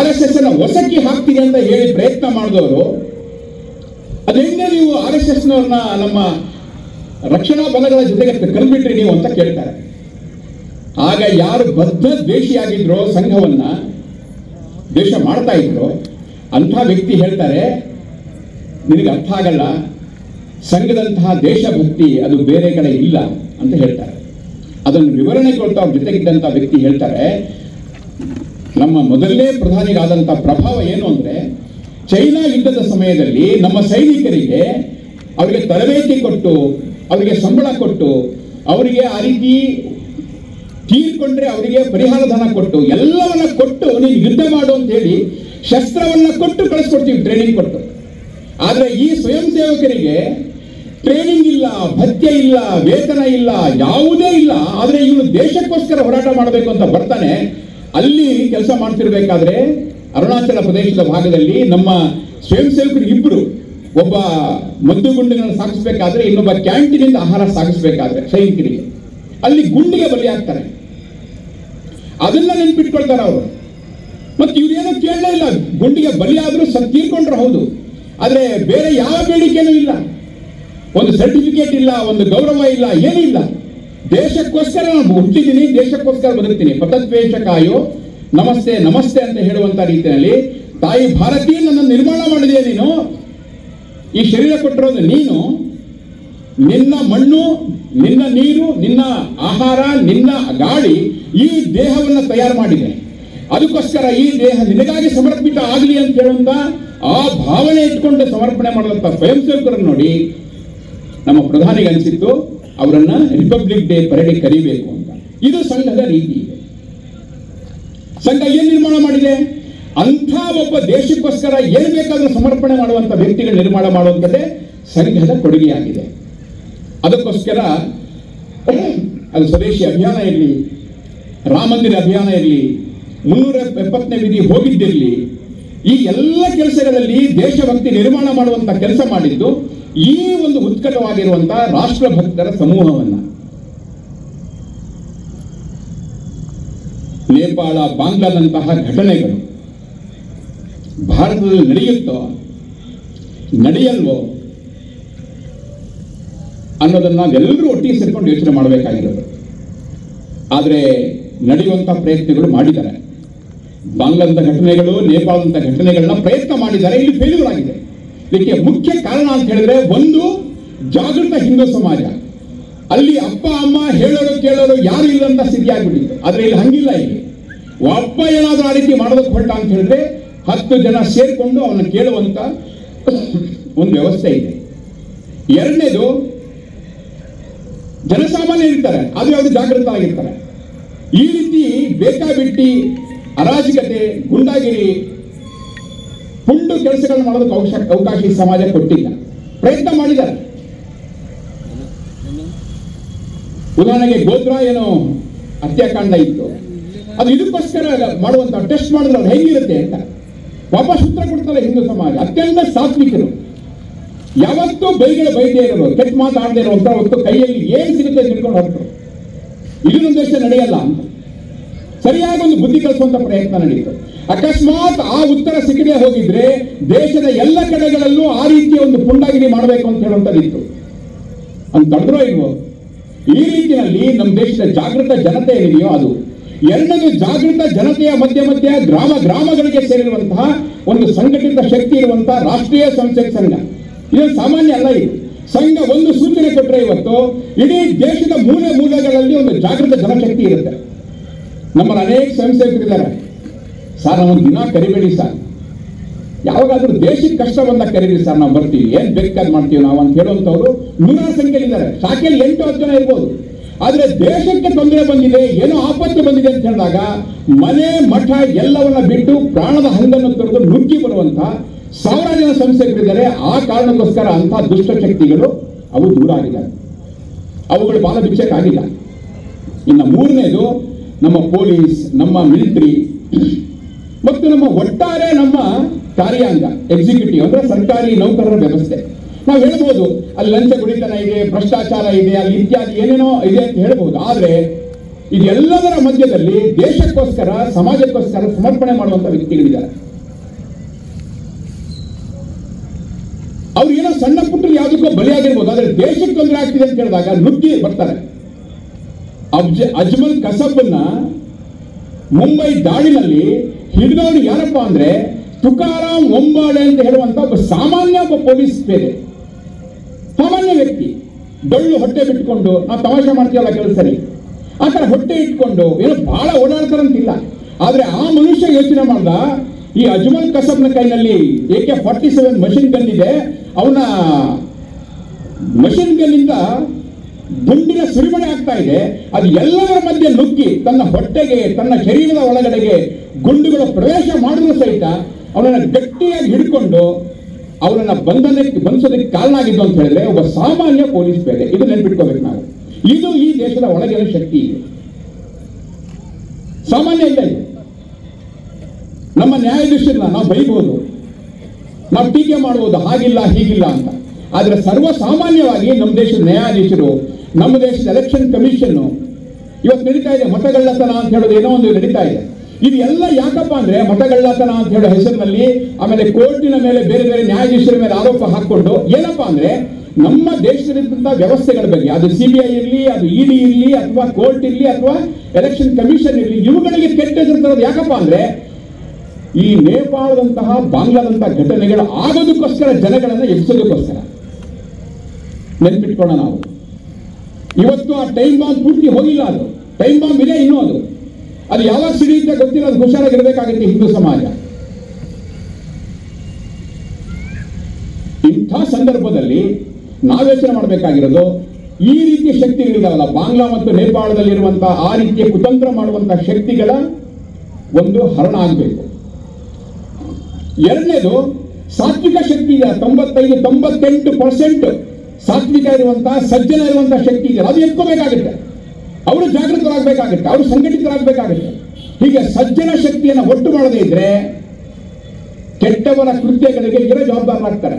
RSS ಅನ್ನ ಹೊಸಕಿ ಹಾಕ್ತೀರಿ ಅಂತ ಹೇಳಿ ಪ್ರಯತ್ನ ಮಾಡಿದವರು, ಅದೆಂಗೆ ನೀವು RSS ನವ್ರನ್ನ ನಮ್ಮ ರಕ್ಷಣಾ ಬಲಗಳ ಜೊತೆಗೆ ಕಲ್ಬಿಟ್ರಿ ನೀವು ಅಂತ ಕೇಳ್ತಾರೆ. ಆಗ ಯಾರು ಬದ್ಧ ದ್ವೇಷಿಯಾಗಿದ್ರು, ಸಂಘವನ್ನ ದ್ವೇಷ ಮಾಡ್ತಾ ಇದ್ರು, ಅಂಥ ವ್ಯಕ್ತಿ ಹೇಳ್ತಾರೆ, ನಿನಗೆ ಅರ್ಥ ಆಗಲ್ಲ, ಸಂಘದಂತಹ ದೇಶಭಕ್ತಿ ಅದು ಬೇರೆ ಕಡೆ ಇಲ್ಲ ಅಂತ ಹೇಳ್ತಾರೆ. ಅದನ್ನು ವಿವರಣೆ ಕೊಡ್ತಾ ಅವ್ರ ಜೊತೆಗಿದ್ದಂಥ ವ್ಯಕ್ತಿ ಹೇಳ್ತಾರೆ, ನಮ್ಮ ಮೊದಲನೇ ಪ್ರಧಾನಿಗಾದಂಥ ಪ್ರಭಾವ ಏನು ಅಂದ್ರೆ, ಚೈನಾ ಯುದ್ಧದ ಸಮಯದಲ್ಲಿ ನಮ್ಮ ಸೈನಿಕರಿಗೆ ಅವರಿಗೆ ತರಬೇತಿ ಕೊಟ್ಟು, ಅವರಿಗೆ ಸಂಬಳ ಕೊಟ್ಟು, ಅವರಿಗೆ ಆ ರೀತಿ ತೀರ್ಕೊಂಡ್ರೆ ಅವರಿಗೆ ಪರಿಹಾರ ಧನ ಕೊಟ್ಟು, ಎಲ್ಲವನ್ನ ಕೊಟ್ಟು ನೀನು ಯುದ್ಧ ಮಾಡು ಅಂತ ಹೇಳಿ ಶಸ್ತ್ರವನ್ನ ಕೊಟ್ಟು ಕಳಿಸ್ಕೊಡ್ತೀವಿ, ಟ್ರೈನಿಂಗ್ ಕೊಟ್ಟು. ಆದ್ರೆ ಈ ಸ್ವಯಂ ಸೇವಕರಿಗೆ ಟ್ರೈನಿಂಗ್ ಇಲ್ಲ, ಭತ್ಯೆ ಇಲ್ಲ, ವೇತನ ಇಲ್ಲ, ಯಾವುದೇ ಇಲ್ಲ. ಆದ್ರೆ ಇವನು ದೇಶಕ್ಕೋಸ್ಕರ ಹೋರಾಟ ಮಾಡಬೇಕು ಅಂತ ಬರ್ತಾನೆ. ಅಲ್ಲಿ ಕೆಲಸ ಮಾಡ್ತಿರ್ಬೇಕಾದ್ರೆ ಅರುಣಾಚಲ ಪ್ರದೇಶದ ಭಾಗದಲ್ಲಿ ನಮ್ಮ ಸ್ವಯಂ ಸೇವಕರು ಇಬ್ಬರು, ಒಬ್ಬ ಮದ್ದುಗುಂಡುಗಳನ್ನು ಸಾಗಿಸ್ಬೇಕಾದ್ರೆ, ಇನ್ನೊಬ್ಬ ಕ್ಯಾಂಟೀನಿಂದ ಆಹಾರ ಸಾಗಿಸ್ಬೇಕಾದ್ರೆ ಸೈನಿಕರಿಗೆ, ಅಲ್ಲಿ ಗುಂಡಿಗೆ ಬಲಿಯಾಗ್ತಾರೆ. ಅದನ್ನ ನೆನ್ಪಿಟ್ಕೊಳ್ತಾರೆ ಅವರು. ಮತ್ತೆ ಇವ್ರೇನೋ ಕೇಳಲೇ ಇಲ್ಲ, ಗುಂಡಿಗೆ ಬಲಿಯಾದ್ರೂ ತೀರ್ಕೊಂಡ್ರು ಹೌದು, ಆದ್ರೆ ಬೇರೆ ಯಾವ ಬೇಡಿಕೆನೂ ಇಲ್ಲ, ಒಂದು ಸರ್ಟಿಫಿಕೇಟ್ ಇಲ್ಲ, ಒಂದು ಗೌರವ ಇಲ್ಲ, ಏನಿಲ್ಲ. ದೇಶಕ್ಕೋಸ್ಕರ ನಾನು ಹುಟ್ಟಿದ್ದೀನಿ, ದೇಶಕ್ಕೋಸ್ಕರ ಬದುಕ್ತೀನಿ, ಪತದ್ವೇಷ ಕಾಯೋ, ನಮಸ್ತೆ ನಮಸ್ತೆ ಅಂತ ಹೇಳುವಂತ ರೀತಿಯಲ್ಲಿ ತಾಯಿ ಭಾರತೀಯ ನನ್ನನ್ನು ನಿರ್ಮಾಣ ಮಾಡಿದೆಯಾ ನೀನು, ಈ ಶರೀರ ಕೊಟ್ಟಿರೋದು ನೀನು, ನಿನ್ನ ಮಣ್ಣು, ನಿನ್ನ ನೀರು, ನಿನ್ನ ಆಹಾರ, ನಿನ್ನ ಗಾಳಿ, ಈ ದೇಹವನ್ನು ತಯಾರು ಮಾಡಿದೆ, ಅದಕ್ಕೋಸ್ಕರ ಈ ದೇಹ ನಿನಗಾಗಿ ಸಮರ್ಪಿತ ಆಗಲಿ ಅಂತ ಹೇಳುವಂತ ಆ ಭಾವನೆ ಇಟ್ಕೊಂಡು ಸಮರ್ಪಣೆ ಮಾಡುವಂತ ಸ್ವಯಂ ಸೇವಕರನ್ನು ನೋಡಿ ನಮ್ಮ ಪ್ರಧಾನಿಗೆ ಅನಿಸಿತ್ತು ಅವರನ್ನ ರಿಪಬ್ಲಿಕ್ ಡೇ ಪರೇಡ್ ಕರಿಬೇಕು ಅಂತ. ಇದು ಸಂಘದ ರೀತಿ ಇದೆ. ಸಂಘ ಏನ್ ನಿರ್ಮಾಣ ಮಾಡಿದೆ, ಅಂಥ ಒಬ್ಬ ದೇಶಕ್ಕೋಸ್ಕರ ಏನ್ ಬೇಕಾದ್ರೂ ಸಮರ್ಪಣೆ ಮಾಡುವಂತ ವ್ಯಕ್ತಿಗಳು ನಿರ್ಮಾಣ ಮಾಡುವಂಥದ್ದೇ ಸಂಘದ ಕೊಡುಗೆಯಾಗಿದೆ. ಅದಕ್ಕೋಸ್ಕರ ಅದು ಸ್ವದೇಶಿ ಅಭಿಯಾನ ಇರಲಿ, ರಾಮ ಮಂದಿರ ಅಭಿಯಾನ ಇರಲಿ, 370ನೇ ವಿಧಿ ಹೋಗಿದ್ದಿರಲಿ, ಈ ಎಲ್ಲ ಕೆಲಸಗಳಲ್ಲಿ ದೇಶಭಕ್ತಿ ನಿರ್ಮಾಣ ಮಾಡುವಂತ ಕೆಲಸ ಮಾಡಿದ್ದು ಈ ಒಂದು ಉತ್ಕಟವಾಗಿರುವಂತಹ ರಾಷ್ಟ್ರಭಕ್ತರ ಸಮೂಹವನ್ನ. ನೇಪಾಳ, ಬಾಂಗ್ಲಾದಂತಹ ಘಟನೆಗಳು ಭಾರತದಲ್ಲಿ ನಡೆಯುತ್ತೋ ನಡೆಯಲ್ವೋ ಅನ್ನೋದನ್ನ ನಾವೆಲ್ಲರೂ ಒಟ್ಟಿಗೆ ಸೇರಿಕೊಂಡು ಯೋಚನೆ ಮಾಡಬೇಕಾಗಿರೋದು. ಆದರೆ ನಡೆಯುವಂತ ಪ್ರಯತ್ನಗಳು ಮಾಡಿದ್ದಾರೆ. ಬಾಂಗ್ಲಾದ ಘಟನೆಗಳು, ನೇಪಾಳದಂತ ಘಟನೆಗಳನ್ನ ಪ್ರಯತ್ನ ಮಾಡಿದ್ದಾರೆ, ಇಲ್ಲಿ ಫೇಲ್ಯೂರ್ ಆಗಿದೆ. ಇದಕ್ಕೆ ಮುಖ್ಯ ಕಾರಣ ಅಂತ ಹೇಳಿದ್ರೆ, ಒಂದು ಜಾಗೃತ ಹಿಂದೂ ಸಮಾಜ, ಅಲ್ಲಿ ಅಪ್ಪ ಅಮ್ಮ ಹೇಳೋರು ಕೇಳೋರು ಯಾರು ಇಲ್ಲ ಅಂತ ಸ್ಥಿತಿ ಆಗ್ಬಿಟ್ಟಿತ್ತು. ಆದ್ರೆ ಇಲ್ಲಿ ಹಂಗಿಲ್ಲ. ಇಲ್ಲಿ ಅಪ್ಪ ಏನಾದ್ರೂ ಆ ರೀತಿ ಮಾಡೋದಕ್ಕೆ ಹೊರಟ ಅಂತ ಹೇಳಿದ್ರೆ 10 ಜನ ಸೇರ್ಕೊಂಡು ಅವನ್ನ ಕೇಳುವಂತ ಒಂದು ವ್ಯವಸ್ಥೆ ಇದೆ. ಎರಡನೇದು, ಜನಸಾಮಾನ್ಯ ಇರ್ತಾರೆ, ಆದ್ರೆ ಅವರು ಜಾಗೃತ ಆಗಿರ್ತಾರೆ. ಈ ರೀತಿ ಬೇಕಾಬಿಟ್ಟಿ ಅರಾಜಕತೆ, ಗುಂಡಾಗಿರಿ, ಪುಂಡು ಕೆಲಸಗಳನ್ನು ಮಾಡೋದಕ್ಕೆ ಅವಕಾಶ ಈ ಸಮಾಜ ಕೊಟ್ಟಿಲ್ಲ. ಪ್ರಯತ್ನ ಮಾಡಿದ್ದಾರೆ. ಉದಾಹರಣೆಗೆ ಗೋಧ್ರಾ ಏನೋ ಹತ್ಯಾಕಾಂಡ ಇತ್ತು, ಅದು ಇದಕ್ಕೋಸ್ಕರ ಮಾಡುವಂತ ಟೆಸ್ಟ್ ಮಾಡಿದ್ರೆ ಅದು ಹೇಗಿರುತ್ತೆ ಅಂತ ವಾಪಸ್ ಉತ್ತರ ಕೊಡ್ತಾರೆ ಹಿಂದೂ ಸಮಾಜ. ಅತ್ಯಂತ ಸಾತ್ವಿಕರು, ಯಾವತ್ತೂ ಬೈದೇ ಇರೋರು, ಕೆಟ್ಟ ಮಾತಾಡದೇ ಇರುವಂತ, ಹೊತ್ತು ಕೈಯಲ್ಲಿ ಏನ್ ಸಿಗುತ್ತೆ ತಿಳ್ಕೊಂಡು ಹೊರಟರು. ಇದು ನಮ್ಮ ದೇಶ ನಡೆಯಲ್ಲ ಅಂತ ಸರಿಯಾಗಿ ಒಂದು ಬುದ್ಧಿ ಕಲಿಸುವಂತ ಪ್ರಯತ್ನ ನಡೆಯಿತು. ಅಕಸ್ಮಾತ್ ಆ ಉತ್ತರ ಸಿಗದೆ ಹೋಗಿದ್ರೆ ದೇಶದ ಎಲ್ಲ ಕಡೆಗಳಲ್ಲೂ ಆ ರೀತಿಯ ಒಂದು ಪುಂಡಾಗಿರಿ ಮಾಡಬೇಕು ಅಂತ ಹೇಳುವಂತದಿತ್ತು. ಅಂತ ತಡೆದ್ರೋ ಇಲ್ವೋ? ಈ ರೀತಿಯಲ್ಲಿ ನಮ್ಮ ದೇಶದ ಜಾಗೃತ ಜನತೆ ಏನಿದೆಯೋ ಅದು. ಎರಡನೇದು, ಜಾಗೃತ ಜನತೆಯ ಮಧ್ಯ ಗ್ರಾಮಗಳಿಗೆ ಸೇರಿರುವಂತಹ ಒಂದು ಸಂಘಟಿತ ಶಕ್ತಿ ಇರುವಂತಹ ರಾಷ್ಟ್ರೀಯ ಸ್ವಯಂಸೇವಕ ಸಂಘ. ಇದು ಸಾಮಾನ್ಯ ಅಲ್ಲ. ಇದು ಸಂಘ ಒಂದು ಸೂಚನೆ ಕೊಟ್ಟರೆ ಇವತ್ತು ಇಡೀ ದೇಶದ ಮೂಲೆಗಳಲ್ಲಿ ಒಂದು ಜಾಗೃತ ಜನಶಕ್ತಿ ಇರುತ್ತೆ. ನಮ್ಮಲ್ಲಿ ಅನೇಕ ಸ್ವಯಂ ಸೇವಕರಿದ್ದಾರೆ. ಸರ್, ನಾವು ದಿನ ಕರಿಬೇಡಿ ಸರ್, ಯಾವಾಗಾದ್ರೂ ದೇಶಕ್ಕೆ ಕಷ್ಟ ಬಂದಾಗ ಕರೀರಿ ಸರ್, ನಾವು ಬರ್ತೀವಿ, ಏನ್ ಬೇಕಾದ್ ಮಾಡ್ತೀವಿ ನಾವು ಅಂತ ಹೇಳುವಂತವ್ರು ನೂರಾರು ಸಂಖ್ಯೆಯಲ್ಲಿದ್ದಾರೆ. ಶಾಖೆಯಲ್ಲಿ 8-10 ಜನ ಇರ್ಬೋದು. ಆದ್ರೆ ದೇಶಕ್ಕೆ ತೊಂದರೆ ಬಂದಿದೆ, ಏನೋ ಆಪತ್ತು ಬಂದಿದೆ ಅಂತ ಹೇಳಿದಾಗ ಮನೆ ಮಠ ಎಲ್ಲವನ್ನ ಬಿಟ್ಟು ಪ್ರಾಣದ ಹಂಗನ್ನು ತೊರೆದು ನುಗ್ಗಿ ಬರುವಂತ ಸಾವಿರಾರು ಜನ ಸಂಸದರಿದ್ದಾರೆ. ಆ ಕಾರಣಕ್ಕೋಸ್ಕರ ಅಂತಹ ದುಷ್ಟಶಕ್ತಿಗಳು ಅವು ದೂರ ಆಗಿದ್ದಾರೆ, ಅವುಗಳು ಬಾಲ ಬಿಚ್ಚಕ್ಕಾಗಿಲ್ಲ. ಇನ್ನು ಮೂರನೇದು ನಮ್ಮ ಪೊಲೀಸ್, ನಮ್ಮ ಮಿಲಿಟರಿ ಮತ್ತು ನಮ್ಮ ಒಟ್ಟಾರೆ ನಮ್ಮ ಕಾರ್ಯಾಂಗ ಎಕ್ಸಿಕ್ಯೂಟಿವ್ ಅಂದ್ರೆ ಸರ್ಕಾರಿ ನೌಕರರ ವ್ಯವಸ್ಥೆ. ನಾವು ಹೇಳ್ಬೋದು ಅಲ್ಲಿ ಲಂಚ ಗುಡಿತನ ಇದೆ, ಭ್ರಷ್ಟಾಚಾರ ಇದೆ, ಅಲ್ಲಿ ಇತ್ಯಾದಿ ಏನೇನೋ ಇದೆ ಅಂತ ಹೇಳ್ಬೋದು. ಆದ್ರೆ ಇದೆಲ್ಲದರ ಮಧ್ಯದಲ್ಲಿ ದೇಶಕ್ಕೋಸ್ಕರ, ಸಮಾಜಕ್ಕೋಸ್ಕರ ಸಮರ್ಪಣೆ ಮಾಡುವಂತ ವ್ಯಕ್ತಿಗಳಿದ್ದಾರೆ. ಅವ್ರು ಏನೋ ಸಣ್ಣ ಪುಟ್ಟ ಯಾವುದಕ್ಕೋ ಬಲಿಯಾಗಿರ್ಬೋದು, ಆದ್ರೆ ದೇಶಕ್ಕೆ ತೊಂದರೆ ಆಗ್ತಿದೆ ಅಂತ ಹೇಳಿದಾಗ ನುಗ್ಗಿ ಬರ್ತಾರೆ. ಅಜ್ಮಲ್ ಕಸಬನ್ನ ಮುಂಬೈ ದಾಳಿನಲ್ಲಿ ಹಿಡಿದವರು ಯಾರಪ್ಪ ಅಂದ್ರೆ ತುಕಾರಾಮ್ ಒಂಬಾಡೆ ಅಂತ ಹೇಳುವಂತ ಒಬ್ಬ ಸಾಮಾನ್ಯ ಪೊಲೀಸ್ ಬೇರೆ, ಸಾಮಾನ್ಯ ವ್ಯಕ್ತಿ. ಡೊಳ್ಳು ಹೊಟ್ಟೆ ಬಿಟ್ಕೊಂಡು, ನಾವು ತಮಾಷೆ ಮಾಡ್ತೀವಲ್ಲ ಕೆಲಸರಿ, ಆ ತರ ಹೊಟ್ಟೆ ಇಟ್ಕೊಂಡು ಏನೋ ಬಹಳ ಓಡಾಡ್ತಾರಂತಿಲ್ಲ. ಆದ್ರೆ ಆ ಮನುಷ್ಯ ಯೋಚನೆ ಮಾಡ್ದ, ಈ ಅಜ್ಮಲ್ ಕಸಬ್ನ ಕೈನಲ್ಲಿ AK-47 ಮಷಿನ್ ಗನ್ ಇದೆ, ಅವನ ಮಷಿನ್ ಗನ್ ಇಂದ ಗುಂಡಿನ ಸುರಿಮಣೆ ಆಗ್ತಾ ಇದೆ. ಅದು ಎಲ್ಲದರ ಮಧ್ಯೆ ನುಗ್ಗಿ ತನ್ನ ಹೊಟ್ಟೆಗೆ, ತನ್ನ ಶರೀರದ ಒಳಗಡೆಗೆ ಗುಂಡುಗಳ ಪ್ರವೇಶ ಮಾಡಿದ್ರು ಸಹಿತ ಅವನನ್ನ ಗಟ್ಟಿಯಾಗಿ ಹಿಡ್ಕೊಂಡು ಅವನನ್ನ ಬಂಧಿಸೋದಕ್ಕೆ ಕಾರಣ ಆಗಿದ್ದು ಅಂತ ಹೇಳಿದ್ರೆ ಒಬ್ಬ ಸಾಮಾನ್ಯ ಪೊಲೀಸ್ ಪೇದೆ. ಇದು ನೆನ್ಪಿಟ್ಕೋಬೇಕು ನಾವು. ಇದು ಈ ದೇಶದ ಒಳಗಿನ ಶಕ್ತಿ ಇದೆ, ಸಾಮಾನ್ಯ ಇಲ್ಲ ಇದು. ನಮ್ಮ ನ್ಯಾಯಾಧೀಶರನ್ನ ನಾವು ಬೈಬಹುದು, ನಾವು ಟೀಕೆ ಮಾಡಬಹುದು, ಹಾಗಿಲ್ಲ ಹೀಗಿಲ್ಲ ಅಂತ. ಆದ್ರೆ ಸರ್ವಸಾಮಾನ್ಯವಾಗಿ ನಮ್ಮ ದೇಶದ ನ್ಯಾಯಾಧೀಶರು, ನಮ್ಮ ದೇಶದ ಎಲೆಕ್ಷನ್ ಕಮಿಷನ್ ಇವತ್ತು ನಡೀತಾ ಇದೆ. ಮತಗಳ್ಳತನ ಅಂತ ಹೇಳೋದು ಏನೋ ಒಂದು ನಡೀತಾ ಇದೆ. ಇದು ಎಲ್ಲ ಯಾಕಪ್ಪ ಅಂದ್ರೆ ಮತಗಳ್ಳತನ ಅಂತ ಹೇಳೋ ಹೆಸರಿನಲ್ಲಿ, ಆಮೇಲೆ ಕೋರ್ಟಿನ ಮೇಲೆ ಬೇರೆ ಬೇರೆ ನ್ಯಾಯಾಧೀಶರ ಮೇಲೆ ಆರೋಪ ಹಾಕೊಂಡು ಏನಪ್ಪಾ ಅಂದ್ರೆ ನಮ್ಮ ದೇಶದಲ್ಲಿದ್ದಂತಹ ವ್ಯವಸ್ಥೆಗಳ ಬಗ್ಗೆ, ಅದು CBI ಇರಲಿ, ಅದು ED ಇರಲಿ, ಅಥವಾ ಕೋರ್ಟ್ ಇರಲಿ, ಅಥವಾ ಎಲೆಕ್ಷನ್ ಕಮಿಷನ್ ಇರಲಿ, ಇವುಗಳಿಗೆ ಕೆಟ್ಟ ಹೆಸರು ತರೋದು ಯಾಕಪ್ಪ ಅಂದ್ರೆ ಈ ನೇಪಾಳದಂತಹ, ಬಾಂಗ್ಲಾದಂತಹ ಘಟನೆಗಳು ಆಗೋದಕ್ಕೋಸ್ಕರ, ಜನಗಳನ್ನ ಎಬ್ಸೋದಕ್ಕೋಸ್ಕರ. ನೆನ್ಪಿಟ್ಕೊಳ್ಳೋಣ ನಾವು. ಇವತ್ತು ಆ ಟೈಮ್ ಬಾಂಬ್ ಪೂರ್ತಿ ಹೋಗಿಲ್ಲ, ಅದು ಟೈಮ್ ಬಾಂಬ್ ಇದೆ ಇನ್ನೂ. ಅದು ಯಾವಾಗ ಸಿಡಿಯುತ್ತೆ ಗೊತ್ತಿಲ್ಲ, ಅದು ಹುಷಾರಾಗಿರ್ಬೇಕಾಗುತ್ತೆ ಹಿಂದೂ ಸಮಾಜ. ಇಂಥ ಸಂದರ್ಭದಲ್ಲಿ ನಾವು ಯೋಚನೆ ಮಾಡಬೇಕಾಗಿರೋದು, ಈ ರೀತಿಯ ಶಕ್ತಿಗಳಿದಾವಲ್ಲ, ಬಾಂಗ್ಲಾ ಮತ್ತು ನೇಪಾಳದಲ್ಲಿರುವಂತಹ ಆ ರೀತಿಯ ಕುತಂತ್ರ ಮಾಡುವಂತಹ ಶಕ್ತಿಗಳ ಒಂದು ಹರಣ ಆಗಬೇಕು. ಎರಡನೇದು ಸಾತ್ವಿಕ ಶಕ್ತಿ ಇದೆ. 95-98% ಸಾತ್ವಿಕ ಇರುವಂತಹ, ಸಜ್ಜನ ಇರುವಂತಹ ಶಕ್ತಿ ಇದೆ. ಅದು ಎತ್ಕೋಬೇಕಾಗುತ್ತೆ. ಅವರು ಜಾಗೃತರಾಗಬೇಕಾಗುತ್ತೆ, ಅವರು ಸಂಘಟಿತರಾಗಬೇಕಾಗುತ್ತೆ. ಹೀಗೆ ಸಜ್ಜನ ಶಕ್ತಿಯನ್ನು ಒಟ್ಟು ಮಾಡದೇ ಇದ್ರೆ ಕೆಟ್ಟವರ ಕೃತ್ಯಗಳಿಗೆ ಇರೋ ಜವಾಬ್ದಾರರಾಗ್ತಾರೆ.